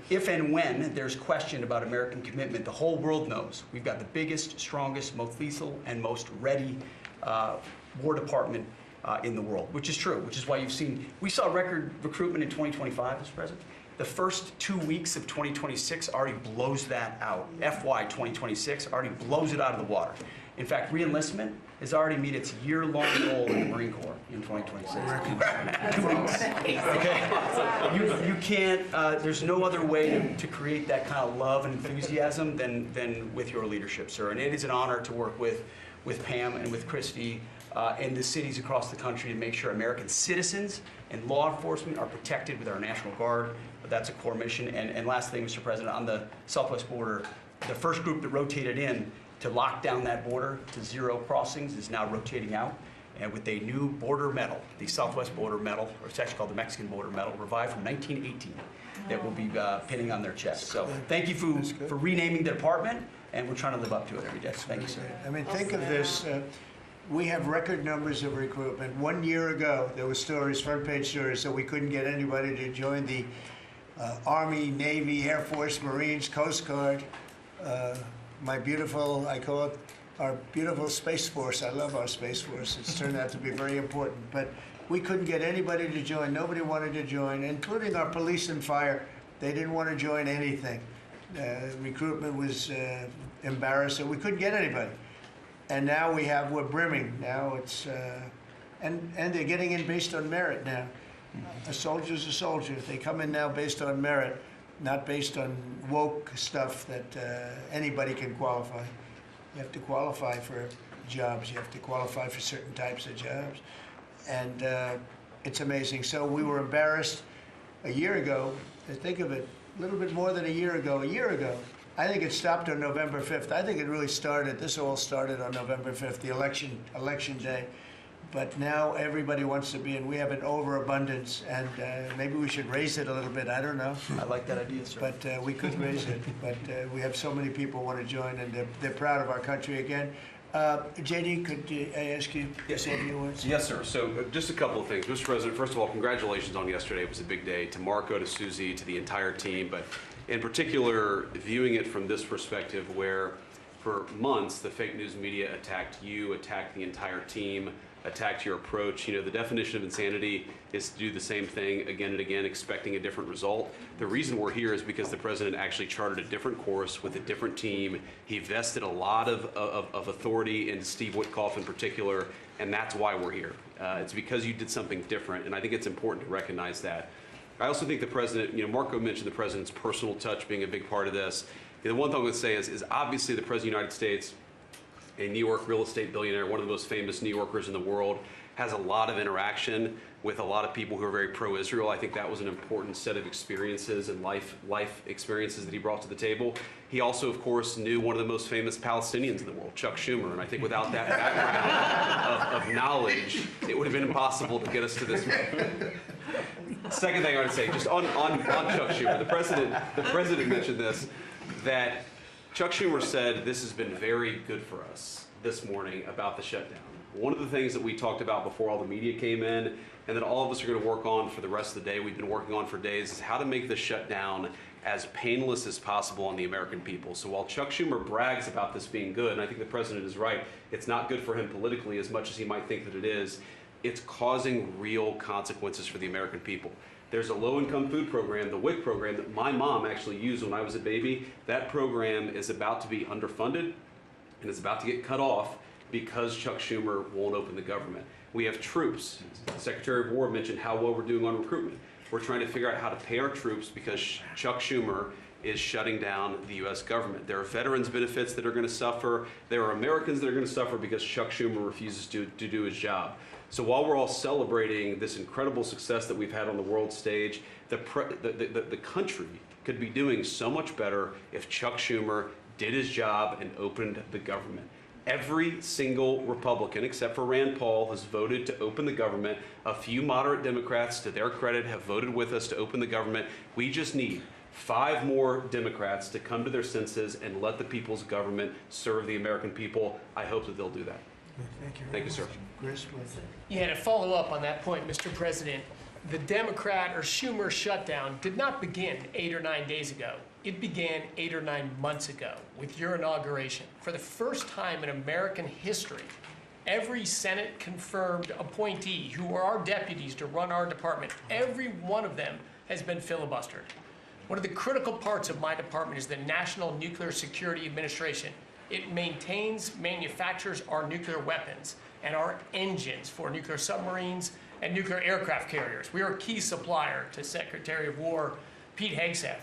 and when there's question about American commitment, the whole world knows we've got the biggest, strongest, most lethal, and most ready War Department in the world, which is true, which is why we saw record recruitment in 2025, Mr. President. The first 2 weeks of 2026 already blows that out. FY 2026 already blows it out of the water. In fact, re-enlistment has already met its year-long goal in the Marine Corps in 2026. 2 weeks. Okay. You can't. There's no other way to create that kind of love and enthusiasm than with your leadership, sir. And it is an honor to work with Pam and with Christy and the cities across the country to make sure American citizens and law enforcement are protected with our National Guard. That's a core mission. And last thing, Mr. President, on the southwest border, the first group that rotated in to lock down that border to 0 crossings is now rotating out, and with a new border medal, the Southwest Border Medal, or it's actually called the Mexican Border Medal, revived from 1918, that will be pinning on their chest. So thank you for renaming the department, and we're trying to live up to it every day. Thank you, sir. I mean, think of this. We have record numbers of recruitment. 1 year ago, there were stories, front-page stories, that we couldn't get anybody to join the Army, Navy, Air Force, Marines, Coast Guard. My beautiful, I call it our beautiful Space Force. I love our Space Force. It's turned out to be very important. But we couldn't get anybody to join. Nobody wanted to join, including our police and fire. They didn't want to join anything. Recruitment was embarrassing. We couldn't get anybody. And now we're brimming. Now it's, and they're getting in based on merit now. A soldier's a soldier. They come in now based on merit, not based on woke stuff that anybody can qualify. You have to qualify for jobs. You have to qualify for certain types of jobs. And it's amazing. So we were embarrassed a year ago. Think of it, a little bit more than a year ago. I think it stopped on November 5th. I think it really started, this all started on November 5th, the election day. But now everybody wants to be, and we have an overabundance, and maybe we should raise it a little bit, I don't know. I like that idea, sir. But we could raise it, but we have so many people want to join, and they're proud of our country again. JD, could I ask you to say a few words? Yes, sir. So just a couple of things. Mr. President, first of all, congratulations on yesterday. It was a big day to Marco, to Susie, to the entire team, but in particular, viewing it from this perspective where for months the fake news media attacked you, attacked the entire team, attacked your approach. You know, the definition of insanity is to do the same thing again and again, expecting a different result. The reason we're here is because the president actually charted a different course with a different team. He vested a lot of authority into Steve Witkoff in particular, and that's why we're here. It's because you did something different, and I think it's important to recognize that. I also think the president, you know, Marco mentioned the president's personal touch being a big part of this. The one thing I would say is obviously the president of the United States, a New York real estate billionaire, one of the most famous New Yorkers in the world, has a lot of interaction with a lot of people who are very pro-Israel. I think that was an important set of experiences and life experiences that he brought to the table. He also, of course, knew one of the most famous Palestinians in the world, Chuck Schumer, and I think without that background of knowledge, it would have been impossible to get us to this point. Second thing I want to say, just on Chuck Schumer, the president mentioned this, that Chuck Schumer said this has been very good for us this morning about the shutdown. One of the things that we talked about before all the media came in, and that all of us are going to work on for the rest of the day, we've been working on for days, is how to make the shutdown as painless as possible on the American people. So while Chuck Schumer brags about this being good, and I think the president is right, it's not good for him politically as much as he might think that it is, it's causing real consequences for the American people. There's a low-income food program, the WIC program, that my mom actually used when I was a baby. That program is about to be underfunded, and it's about to get cut off because Chuck Schumer won't open the government. We have troops. The Secretary of War mentioned how well we're doing on recruitment. We're trying to figure out how to pay our troops because Chuck Schumer is shutting down the U.S. government. There are veterans benefits that are going to suffer. There are Americans that are going to suffer because Chuck Schumer refuses to do his job. So while we're all celebrating this incredible success that we've had on the world stage, the country could be doing so much better if Chuck Schumer did his job and opened the government. Every single Republican, except for Rand Paul, has voted to open the government. A few moderate Democrats, to their credit, have voted with us to open the government. We just need 5 more Democrats to come to their senses and let the people's government serve the American people. I hope that they'll do that. Thank you, sir. Chris, please. Yeah, to follow up on that point, Mr. President, the Democrat or Schumer shutdown did not begin 8 or 9 days ago. It began 8 or 9 months ago with your inauguration. For the first time in American history, every Senate confirmed appointee who are our deputies to run our department, every one of them has been filibustered. One of the critical parts of my department is the National Nuclear Security Administration. It maintains, manufactures our nuclear weapons and our engines for nuclear submarines and nuclear aircraft carriers. We are a key supplier to Secretary of War Pete Hegseth.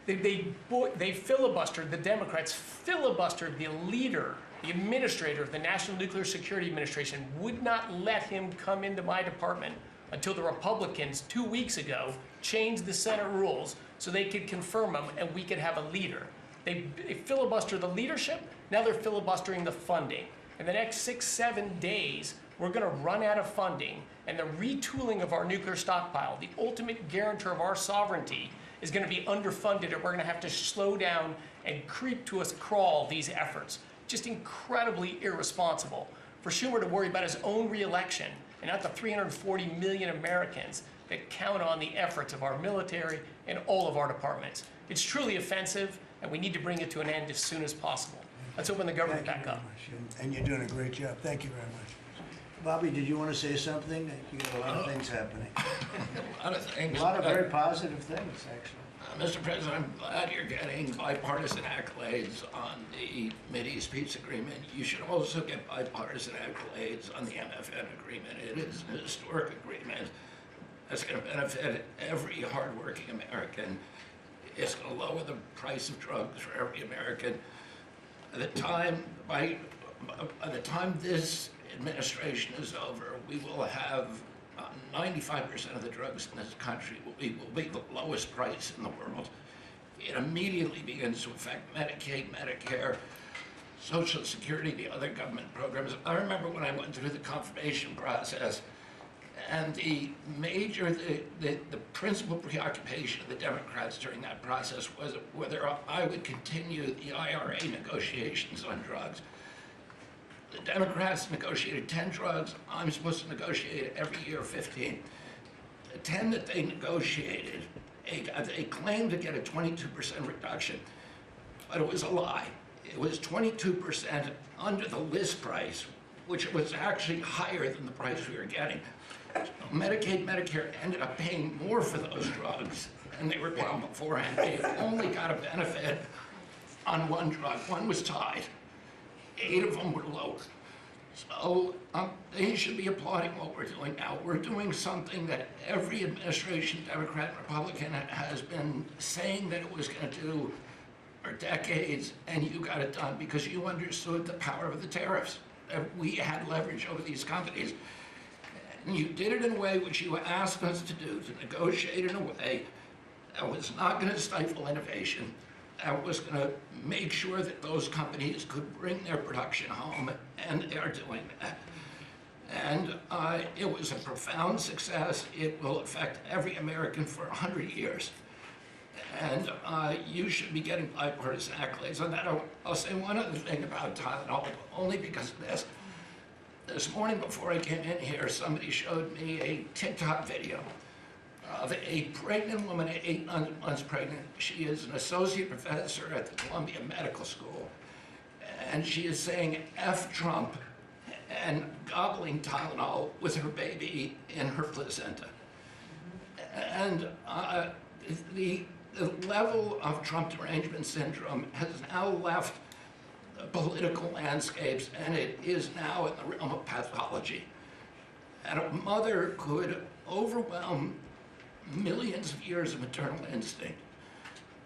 They filibustered, the Democrats filibustered the leader, the administrator of the National Nuclear Security Administration, would not let him come into my department until the Republicans 2 weeks ago changed the Senate rules so they could confirm him and we could have a leader. They filibustered the leadership, now they're filibustering the funding. In the next 6-7 days, we're going to run out of funding, and the retooling of our nuclear stockpile, the ultimate guarantor of our sovereignty, is going to be underfunded, and we're going to have to slow down and crawl these efforts. Just incredibly irresponsible for Schumer to worry about his own reelection and not the 340 million Americans that count on the efforts of our military and all of our departments. It's truly offensive, and we need to bring it to an end as soon as possible. Let's open the government back up. And you're doing a great job. Thank you very much. Bobby, did you want to say something? You got a lot of things happening. A lot of things. A lot of very positive things, actually. Mr. President, I'm glad you're getting bipartisan accolades on the Mideast peace agreement. You should also get bipartisan accolades on the MFN agreement. It is a historic agreement. That's going to benefit every hardworking American. It's going to lower the price of drugs for every American. By the time this administration is over, we will have 95% of the drugs in this country will be the lowest price in the world. It immediately begins to affect Medicaid, Medicare, Social Security, the other government programs. I remember when I went through the confirmation process, and the principal preoccupation of the Democrats during that process was whether I would continue the IRA negotiations on drugs. The Democrats negotiated 10 drugs. I'm supposed to negotiate every year 15. The 10 that they negotiated, they claimed to get a 22% reduction, but it was a lie. It was 22% under the list price, which was actually higher than the price we were getting. So Medicaid, Medicare ended up paying more for those drugs than they were paying beforehand. They only got a benefit on one drug. One was tied. 8 of them were lower. So they should be applauding what we're doing now. We're doing something that every administration, Democrat and Republican, has been saying that it was going to do for decades, and you got it done because you understood the power of the tariffs. That we had leverage over these companies. And you did it in a way which you asked us to do, to negotiate in a way that was not going to stifle innovation, that was going to make sure that those companies could bring their production home, and they are doing that. And it was a profound success. It will affect every American for 100 years. And you should be getting bipartisan accolades on that. I'll say one other thing about Tylenol, only because of this. This morning before I came in here, somebody showed me a TikTok video of a pregnant woman, 8 months pregnant. She is an associate professor at the Columbia Medical School. And she is saying F Trump and gobbling Tylenol with her baby in her placenta. And the level of Trump derangement syndrome has now left the political landscapes, and it is now in the realm of pathology. And a mother could overwhelm millions of years of maternal instinct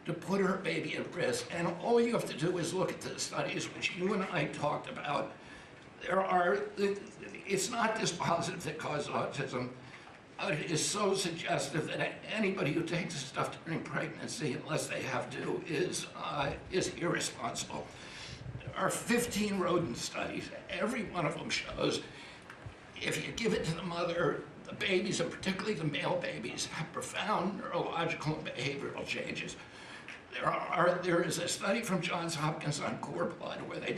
to put her baby at risk. And all you have to do is look at the studies which you and I talked about. It's not dispositive that causes autism. It is so suggestive that anybody who takes this stuff during pregnancy, unless they have to, is irresponsible. There are 15 rodent studies. Every one of them shows if you give it to the mother, the babies, and particularly the male babies, have profound neurological and behavioral changes. There is a study from Johns Hopkins on cord blood where they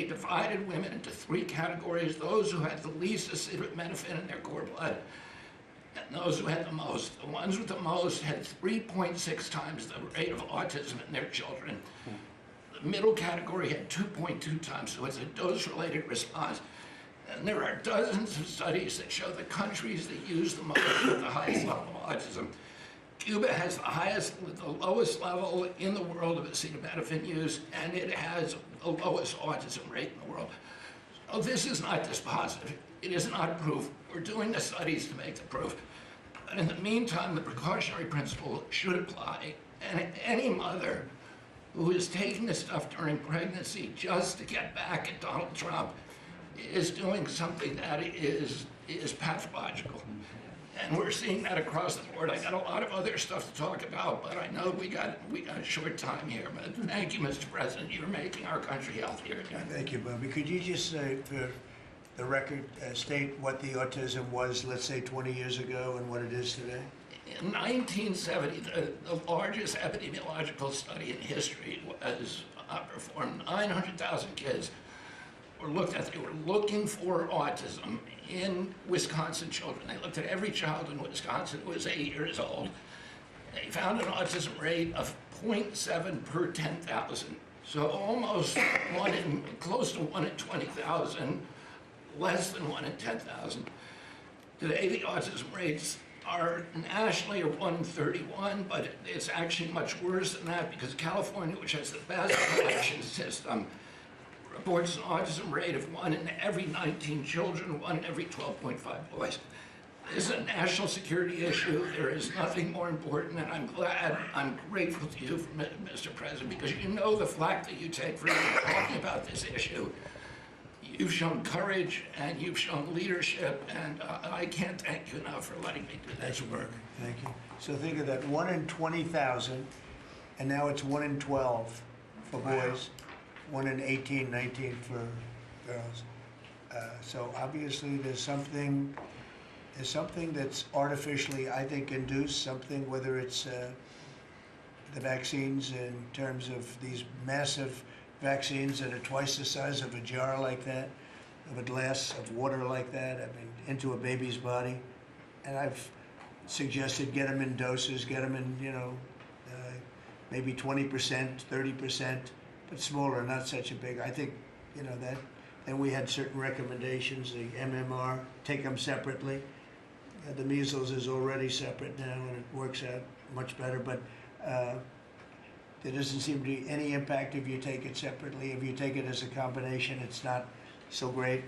divided women into 3 categories: those who had the least acetaminophen in their cord blood, and those who had the most. The ones with the most had 3.6 times the rate of autism in their children. The middle category had 2.2 times, so it's a dose-related response. And there are dozens of studies that show the countries that use the most have the highest level of autism. Cuba has the lowest level in the world of acetaminophen use, and it has the lowest autism rate in the world. So this is not dispositive. It is not proof. We're doing the studies to make the proof. But in the meantime, the precautionary principle should apply. And any mother who is taking this stuff during pregnancy just to get back at Donald Trump is doing something that is pathological. And we're seeing that across the board. I got a lot of other stuff to talk about, but I know we got a short time here. But thank you, Mr. President. You're making our country healthier again. Thank you, Bobby. Could you just say, for the record, state what the autism was, let's say, 20 years ago and what it is today? In 1970, the largest epidemiological study in history was performed. 900,000 kids were looked at. They were looking for autism in Wisconsin children. They looked at every child in Wisconsin who was 8 years old. They found an autism rate of 0.7 per 10,000. So almost close to 1 in 20,000, less than 1 in 10,000. Today, the autism rates are nationally 1 in 31, but it's actually much worse than that because California, which has the best collection system, reports an autism rate of 1 in every 19 children, 1 in every 12.5 boys. This is a national security issue. There is nothing more important, and I'm grateful to you, Mr. President, because you know the flack that you take for talking about this issue. You've shown courage and you've shown leadership, and I can't thank you enough for letting me do this work. Thank you. So think of that, 1 in 20,000, and now it's 1 in 12 for boys, 1 in 18, 19 for girls. So obviously there's something that's artificially, I think, induced, something, whether it's the vaccines in terms of these massive vaccines that are twice the size of a jar like that, of a glass of water like that, I mean, into a baby's body. And I've suggested get them in doses, get them in, maybe 20%, 30%, but smaller, not such a big. I think, that. And we had certain recommendations, the MMR, take them separately. The measles is already separate now, and it works out much better, but there doesn't seem to be any impact if you take it separately. If you take it as a combination, it's not so great.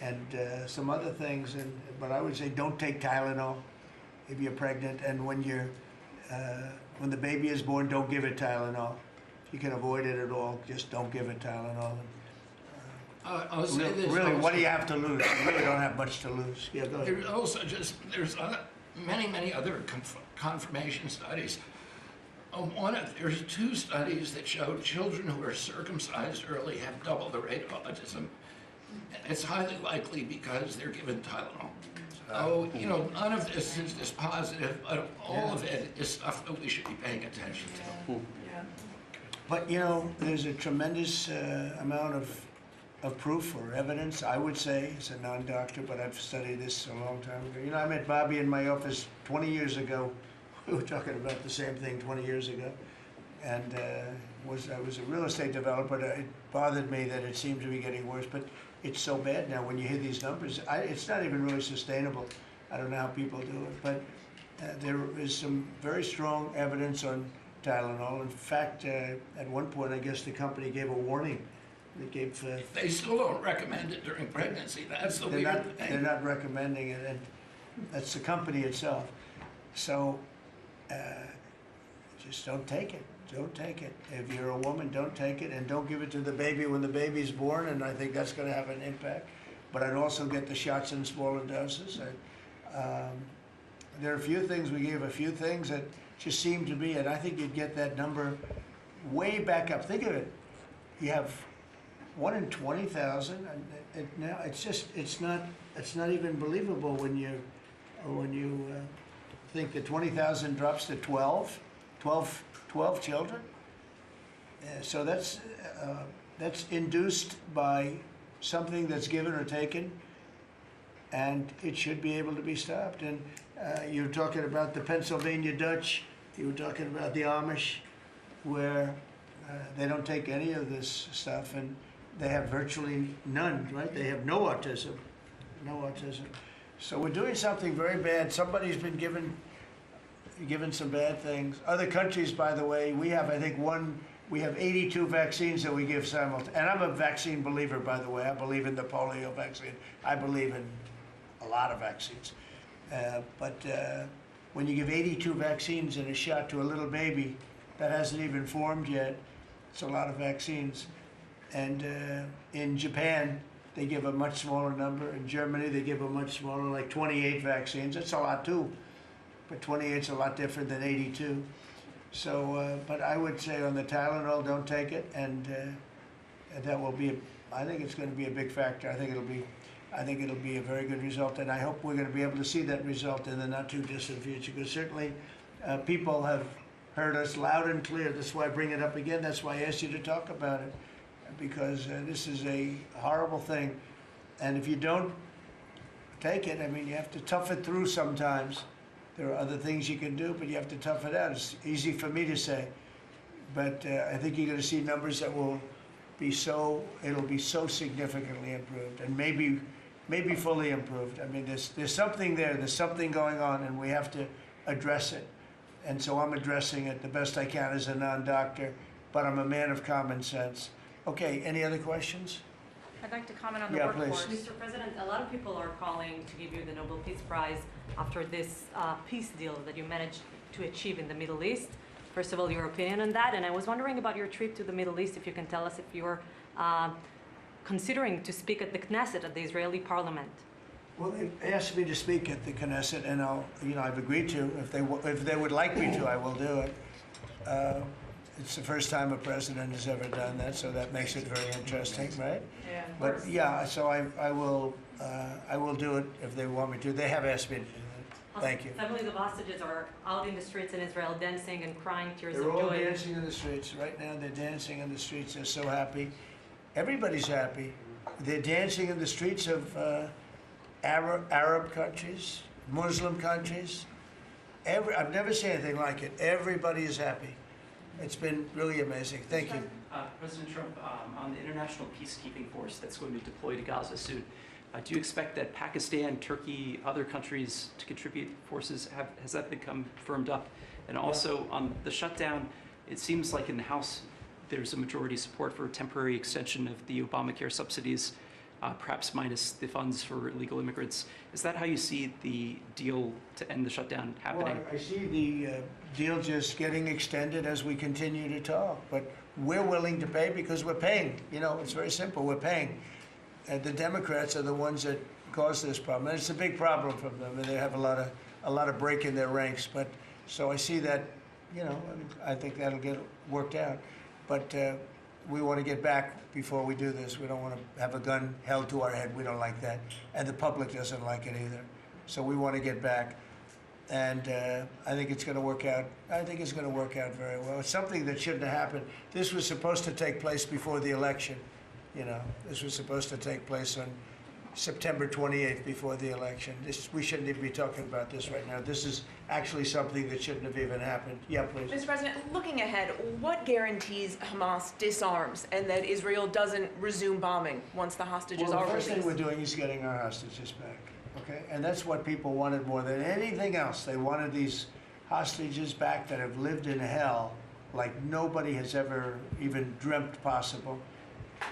And some other things, but I would say don't take Tylenol if you're pregnant, and when the baby is born, don't give it Tylenol. If you can avoid it at all, just don't give it Tylenol. I'll say this. Really, also. what do you have to lose? You really don't have much to lose. Yeah, go ahead. There's also there's many other confirmation studies. There's 2 studies that show children who are circumcised early have double the rate of autism. It's highly likely because they're given Tylenol. So, none of this is this positive, but all of it is stuff that we should be paying attention to. But, there's a tremendous amount of proof or evidence, I would say, as a non-doctor, but I've studied this a long time ago. I met Bobby in my office 20 years ago. We were talking about the same thing 20 years ago. And I was a real estate developer. It bothered me that it seemed to be getting worse, but it's so bad now when you hear these numbers. It's not even really sustainable. I don't know how people do it, but there is some very strong evidence on Tylenol. In fact, at one point, I guess the company gave a warning. They still don't recommend it during pregnancy. That's the weird thing. They're not recommending it, and that's the company itself. So just don't take it. Don't take it. If you're a woman, don't take it, and don't give it to the baby when the baby's born, and I think that's going to have an impact. But I'd also get the shots in smaller doses. There are a few things, we gave a few things that just seem to be, and I think you'd get that number way back up. Think of it. You have 1 in 20,000, and now it's not even believable when you think that 20,000 drops to 12 children. So that's induced by something that's given or taken, and it should be able to be stopped. And you're talking about the Pennsylvania Dutch, you were talking about the Amish, where they don't take any of this stuff, and they have virtually none, right? They have no autism. So we're doing something very bad. Somebody's been given some bad things. Other countries, by the way, we have, I think, we have 82 vaccines that we give simultaneously. And I'm a vaccine believer, by the way. I believe in the polio vaccine. I believe in a lot of vaccines. But when you give 82 vaccines in a shot to a little baby that hasn't even formed yet, it's a lot of vaccines. And in Japan, they give a much smaller number. In Germany, they give a much smaller, like 28 vaccines. That's a lot too. But 28's a lot different than 82. So, but I would say on the Tylenol, don't take it, and that will be. I think it's going to be a big factor. I think it'll be a very good result, and I hope we're going to be able to see that result in the not too distant future. Because certainly, people have heard us loud and clear. That's why I bring it up again. That's why I asked you to talk about it, because this is a horrible thing, and if you don't take it, I mean, you have to tough it through sometimes. There are other things you can do, but you have to tough it out. It's easy for me to say, but I think you're going to see numbers that will be it'll be so significantly improved, and maybe fully improved. I mean, there's something there, there's something going on, and we have to address it. And so I'm addressing it the best I can as a non-doctor, but I'm a man of common sense. Okay, any other questions? I'd like to comment on the Yeah, workforce. please. Mr. President, a lot of people are calling to give you the Nobel Peace Prize after this peace deal that you managed to achieve in the Middle East. First of all, your opinion on that, and I was wondering about your trip to the Middle East, if you can tell us if you're considering to speak at the Knesset, at the Israeli parliament. Well, they asked me to speak at the Knesset, and I've agreed to. If they would like me to, I will do it. It's the first time a president has ever done that, so that makes it very interesting, right? Yeah. But yeah, so I will do it if they want me to. They have asked me to do that. Thank you. Families of hostages are out in the streets in Israel dancing and crying tears They're of all joy. dancing in the streets right now. They're dancing in the streets. They're so happy. Everybody's happy. They're dancing in the streets of Arab countries, Muslim countries. I've never seen anything like it. Everybody is happy. It's been really amazing. Thank you. President Trump, on the international peacekeeping force that's going to be deployed to Gaza soon, do you expect that Pakistan, Turkey, other countries to contribute forces? Has that become firmed up? And also on the shutdown, it seems like in the House there's a majority support for a temporary extension of the Obamacare subsidies, perhaps minus the funds for illegal immigrants. Is that how you see the deal to end the shutdown happening? Well, I see the deal just getting extended as we continue to talk, but we're willing to pay because we're paying. It's very simple. We're paying. The Democrats are the ones that caused this problem, and it's a big problem for them, and they have a lot of break in their ranks. But so I see that, I think that'll get worked out. But we want to get back before we do this. We don't want to have a gun held to our head. We don't like that, and the public doesn't like it either. So we want to get back, and I think it's going to work out. I think it's going to work out very well. It's something that shouldn't have happened. This was supposed to take place before the election. This was supposed to take place on September 28th before the election. We shouldn't even be talking about this right now. This is actually something that shouldn't have even happened. Yeah, please. Mr. President, looking ahead, what guarantees Hamas disarms and that Israel doesn't resume bombing once the hostages Well, are the first released? thing we're doing is getting our hostages back, okay? And that's what people wanted more than anything else. They wanted these hostages back that have lived in hell like nobody has ever even dreamt possible.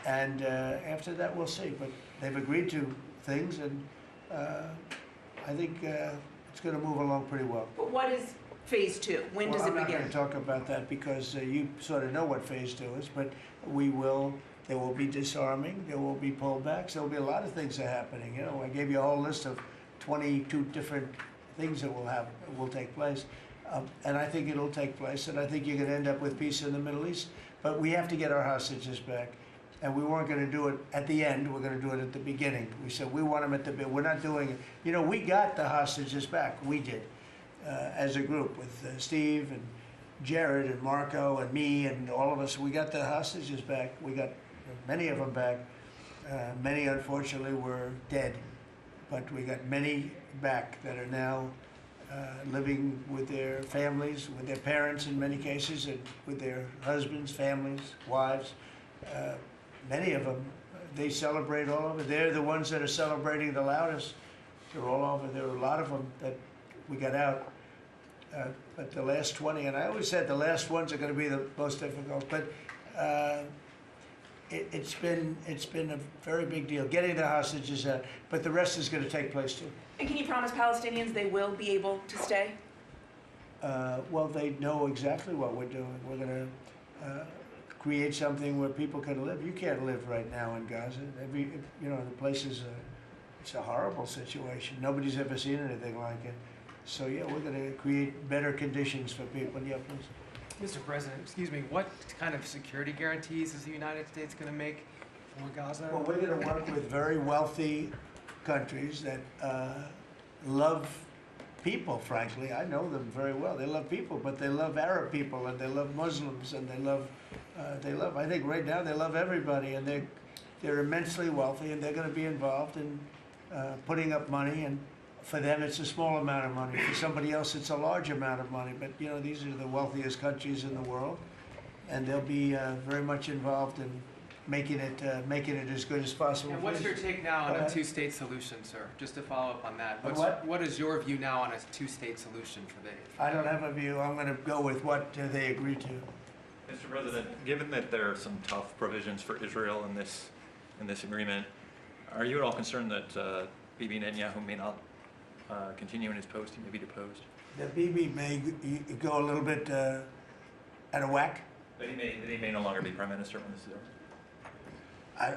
And after that, we'll see. But they've agreed to things, and I think it's going to move along pretty well. But what is phase two? When does it I'm not begin? going to talk about that because you sort of know what phase two is, but there will be disarming, there will be pullbacks, there will be a lot of things that are happening. I gave you a whole list of 22 different things that will take place. And I think it'll take place, and I think you're going to end up with peace in the Middle East. But we have to get our hostages back. And we weren't going to do it at the end. We're going to do it at the beginning. We said we want them at the beginning. We're not doing it. We got the hostages back. We did, as a group with Steve and Jared and Marco and me and all of us. We got the hostages back. We got many of them back. Many, unfortunately, were dead. But we got many back that are now living with their families, with their parents in many cases, and with their husbands, families, wives. Many of them, they celebrate all over. They're the ones that are celebrating the loudest. They're all over. There are a lot of them that we got out. But the last 20, and I always said the last ones are going to be the most difficult. But it's been a very big deal getting the hostages out. But the rest is going to take place too. And can you promise Palestinians they will be able to stay? Well, they know exactly what we're doing. We're going to create something where people can live. You can't live right now in Gaza. The place it's a horrible situation. Nobody's ever seen anything like it. So yeah, we're going to create better conditions for people. Yeah, please. Mr. President, excuse me, what kind of security guarantees is the United States going to make for Gaza? Well, we're going to work with very wealthy countries that love people, frankly. I know them very well. They love people, but they love Arab people, and they love Muslims, and they love, I think right now they love everybody, and they're immensely wealthy, and they're going to be involved in putting up money, and for them it's a small amount of money. For somebody else it's a large amount of money, but these are the wealthiest countries in the world, and they'll be very much involved in making it as good as possible. And what's your take now on a two-state solution, sir? Just to follow up on that. What is your view now on a two-state solution for the... I don't have a view. I'm going to go with what they agreed to. Mr. President, given that there are some tough provisions for Israel in this in this agreement. Are you at all concerned that Bibi Netanyahu may not continue in his post? He may be deposed. That Bibi may go a little bit out of whack. That he may no longer be prime minister when this is over.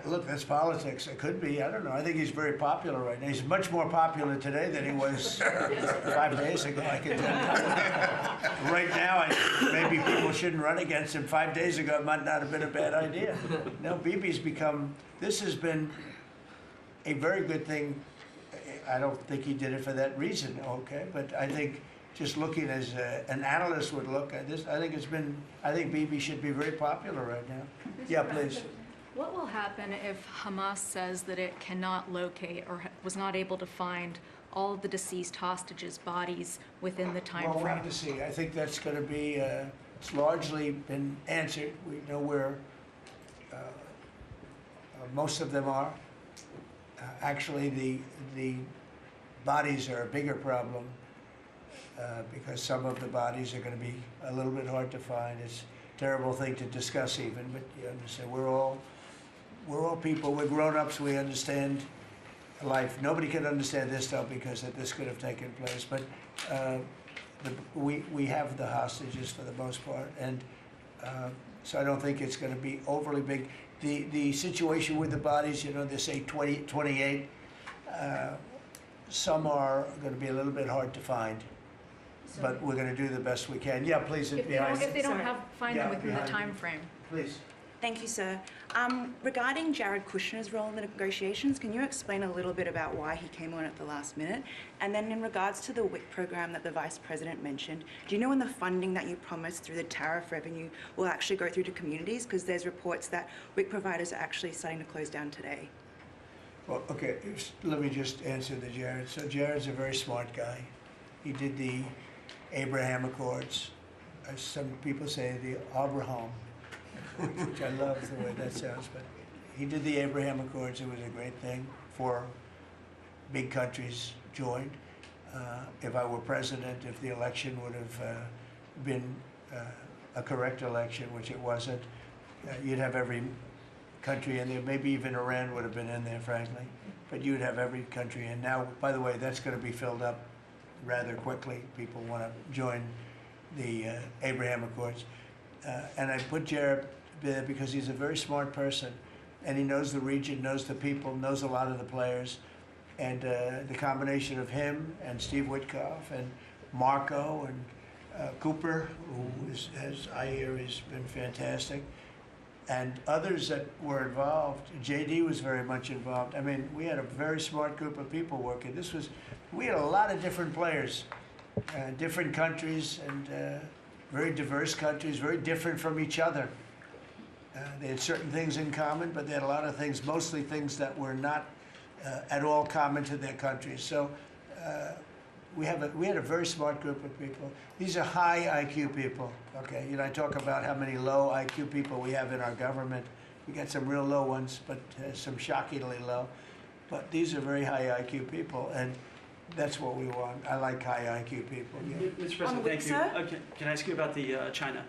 Look, that's politics. It could be. I don't know. I think he's very popular right now. He's much more popular today than he was 5 days ago. I can tell you. Right now, maybe people shouldn't run against him. 5 days ago, it might not have been a bad idea. No, Bibi's become. This has been a very good thing. I don't think he did it for that reason. Okay, but I think just looking as an analyst would look at this, I think Bibi should be very popular right now. Yeah, please. What will happen if Hamas says that it cannot locate or was not able to find all of the deceased hostages' bodies within the time Well, we'll frame? have to see. I think that's going to be, it's largely been answered. We know where most of them are. Actually, the bodies are a bigger problem because some of the bodies are going to be a little bit hard to find. It's a terrible thing to discuss even, but you understand, we're all people, we're grown-ups, we understand life. Nobody can understand this stuff because this could have taken place, but we have the hostages for the most part, and so I don't think it's going to be overly big. The situation with the bodies, they say 28, some are going to be a little bit hard to find, but we're going to do the best we can. Yeah, please. If they don't find them within the time frame. Please. Thank you, sir. Regarding Jared Kushner's role in the negotiations, can you explain a little bit about why he came on at the last minute? And then in regards to the WIC program that the Vice President mentioned, do you know when the funding that you promised through the tariff revenue will actually go through to communities? Because there's reports that WIC providers are actually starting to close down today. Well, okay, let me just answer the Jared. So Jared's a very smart guy. He did the Abraham Accords. Some people say the Abraham, which I love the way that sounds, but he did the Abraham Accords. It was a great thing. 4 big countries joined. If I were president, if the election would have been a correct election, which it wasn't, you'd have every country in there. Maybe even Iran would have been in there, frankly. But you'd have every country in. Now, by the way, that's going to be filled up rather quickly. People want to join the Abraham Accords. And I put Jared there because he's a very smart person, and he knows the region, knows the people, knows a lot of the players. And the combination of him and Steve Witkoff and Marco and Cooper, who as I hear has been fantastic, and others that were involved. JD was very much involved. I mean, we had a very smart group of people working. We had a lot of different players, different countries, and very diverse countries, very different from each other. They had certain things in common, but they had a lot of things, mostly things that were not at all common to their countries. So we had a very smart group of people. These are high IQ people. Okay, I talk about how many low IQ people we have in our government. We got some real low ones, but some shockingly low. But these are very high IQ people, and that's what we want. I like high IQ people. Yeah. Mr. President, thank you. Can I ask you about the China?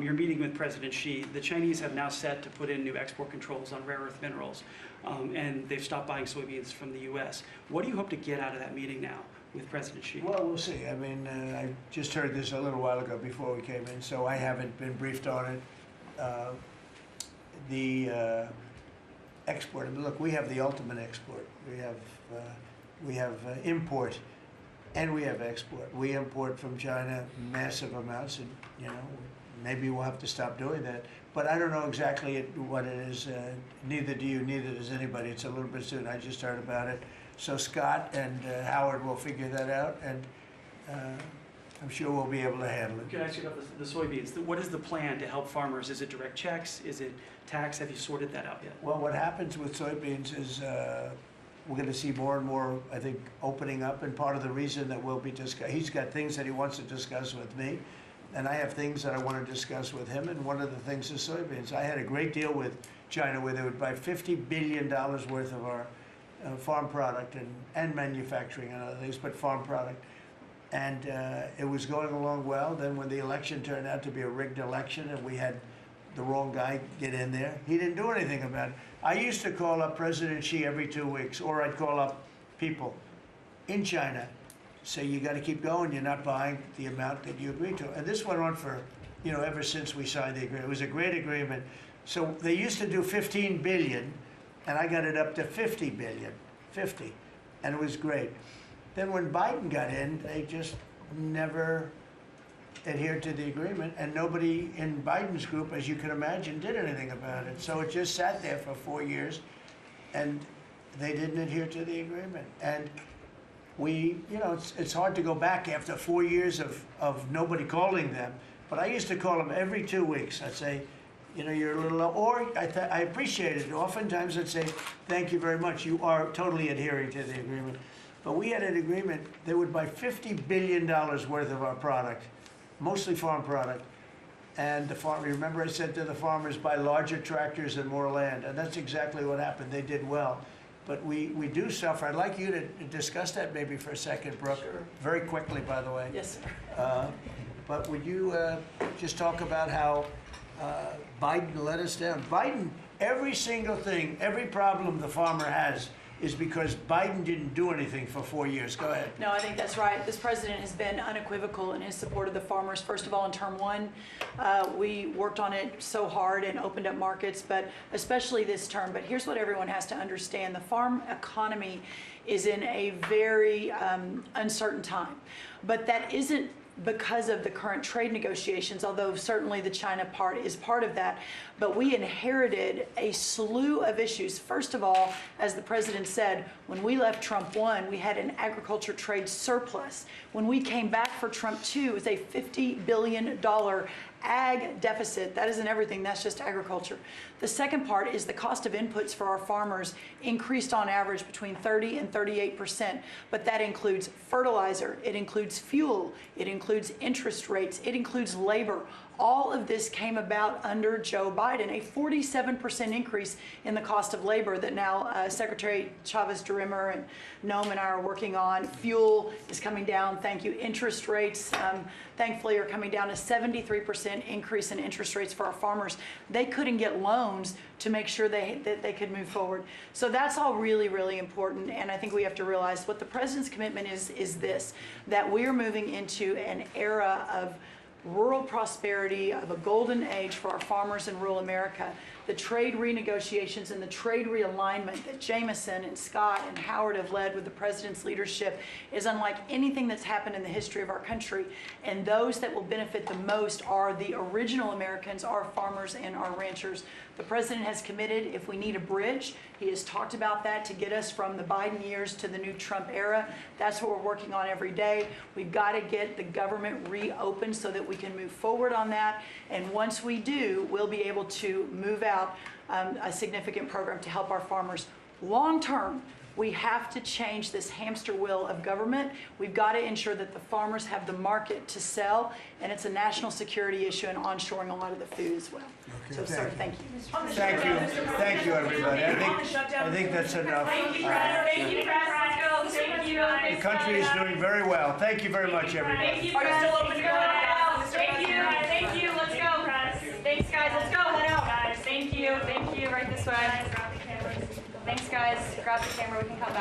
You're meeting with President Xi. The Chinese have now set to put in new export controls on rare earth minerals, and they've stopped buying soybeans from the U.S. What do you hope to get out of that meeting now with President Xi? Well, we'll see. I mean, I just heard this a little while ago before we came in, so I haven't been briefed on it. The export, I mean, look, we have the ultimate export. We have import, and we have export. We import from China massive amounts, and maybe we'll have to stop doing that. But I don't know exactly what it is. Neither do you. Neither does anybody. It's a little bit soon. I just heard about it. So Scott and Howard will figure that out, and I'm sure we'll be able to handle it. Can I ask you about the soybeans? What is the plan to help farmers? Is it direct checks? Is it tax? Have you sorted that out yet? Well, what happens with soybeans is we're going to see more and more, I think, opening up, and part of the reason that we'll be he's got things that he wants to discuss with me, and I have things that I want to discuss with him, and one of the things is soybeans. I had a great deal with China where they would buy $50 billion worth of our farm product and manufacturing and other things, but farm product. And it was going along well. Then when the election turned out to be a rigged election and we had the wrong guy get in there. He didn't do anything about it. I used to call up President Xi every 2 weeks, or I'd call up people in China, say, you got to keep going. You're not buying the amount that you agreed to. And this went on for, ever since we signed the agreement. It was a great agreement. So they used to do 15 billion, and I got it up to 50 billion, 50, and it was great. Then when Biden got in, they just never adhered to the agreement, and nobody in Biden's group, as you can imagine, did anything about it. So it just sat there for 4 years, and they didn't adhere to the agreement. And we, it's hard to go back after 4 years of nobody calling them, but I used to call them every 2 weeks. I'd say, you're a little low, or I appreciate it. Oftentimes I'd say, thank you very much. You are totally adhering to the agreement. But we had an agreement, they would buy $50 billion worth of our product, mostly farm product. And remember I said to the farmers, buy larger tractors and more land. And that's exactly what happened. They did well. But we do suffer. I'd like you to discuss that maybe for a second, Brooke. Sure. Very quickly, by the way. Yes, sir. But would you just talk about how Biden let us down? Biden, every single thing, every problem the farmer has is because Biden didn't do anything for 4 years. Go ahead. No, I think that's right. This president has been unequivocal in his support of the farmers. First of all, in term one, we worked on it so hard and opened up markets, but especially this term. But here's what everyone has to understand. The farm economy is in a very uncertain time. But that isn't because of the current trade negotiations, although certainly the China part is part of that. But we inherited a slew of issues. First of all, as the president said, when we left Trump 1, we had an agriculture trade surplus. When we came back for Trump 2, it was a $50 billion ag deficit. That isn't everything, that's just agriculture. The second part is the cost of inputs for our farmers increased on average between 30 and 38%, but that includes fertilizer, it includes fuel, it includes interest rates, it includes labor. All of this came about under Joe Biden, a 47% increase in the cost of labor that now Secretary Chavez-DeRimmer and Noam and I are working on. Fuel is coming down, thank you. Interest rates, thankfully, are coming down. A 73% increase in interest rates for our farmers. They couldn't get loans to make sure that they could move forward. So that's all really, really important. And I think we have to realize what the president's commitment is this, that we're moving into an era of rural prosperity, of a golden age for our farmers in rural America. The trade renegotiations and the trade realignment that Jameson and Scott and Howard have led with the president's leadership is unlike anything that's happened in the history of our country. And those that will benefit the most are the original Americans, our farmers and our ranchers. The president has committed, if we need a bridge, he has talked about that to get us from the Biden years to the new Trump era. That's what we're working on every day. We've got to get the government reopened so that we can move forward on that. And once we do, we'll be able to move out a significant program to help our farmers. Long term, we have to change this hamster wheel of government. We've got to ensure that the farmers have the market to sell, and it's a national security issue and onshoring a lot of the food as well. Okay, So, sir, thank you. Thank you, everybody. I think that's enough. Thank you, press. Thank you, press. Let's go. Thank you. The country is doing very well. Thank you very much, everybody. Thank you, press. Thank you. Thank you. Let's go, press. Thanks, guys. Let's go. Head out, guys. Thank you. Thank you. Right this way. Thanks, guys. Grab the camera. We can come back.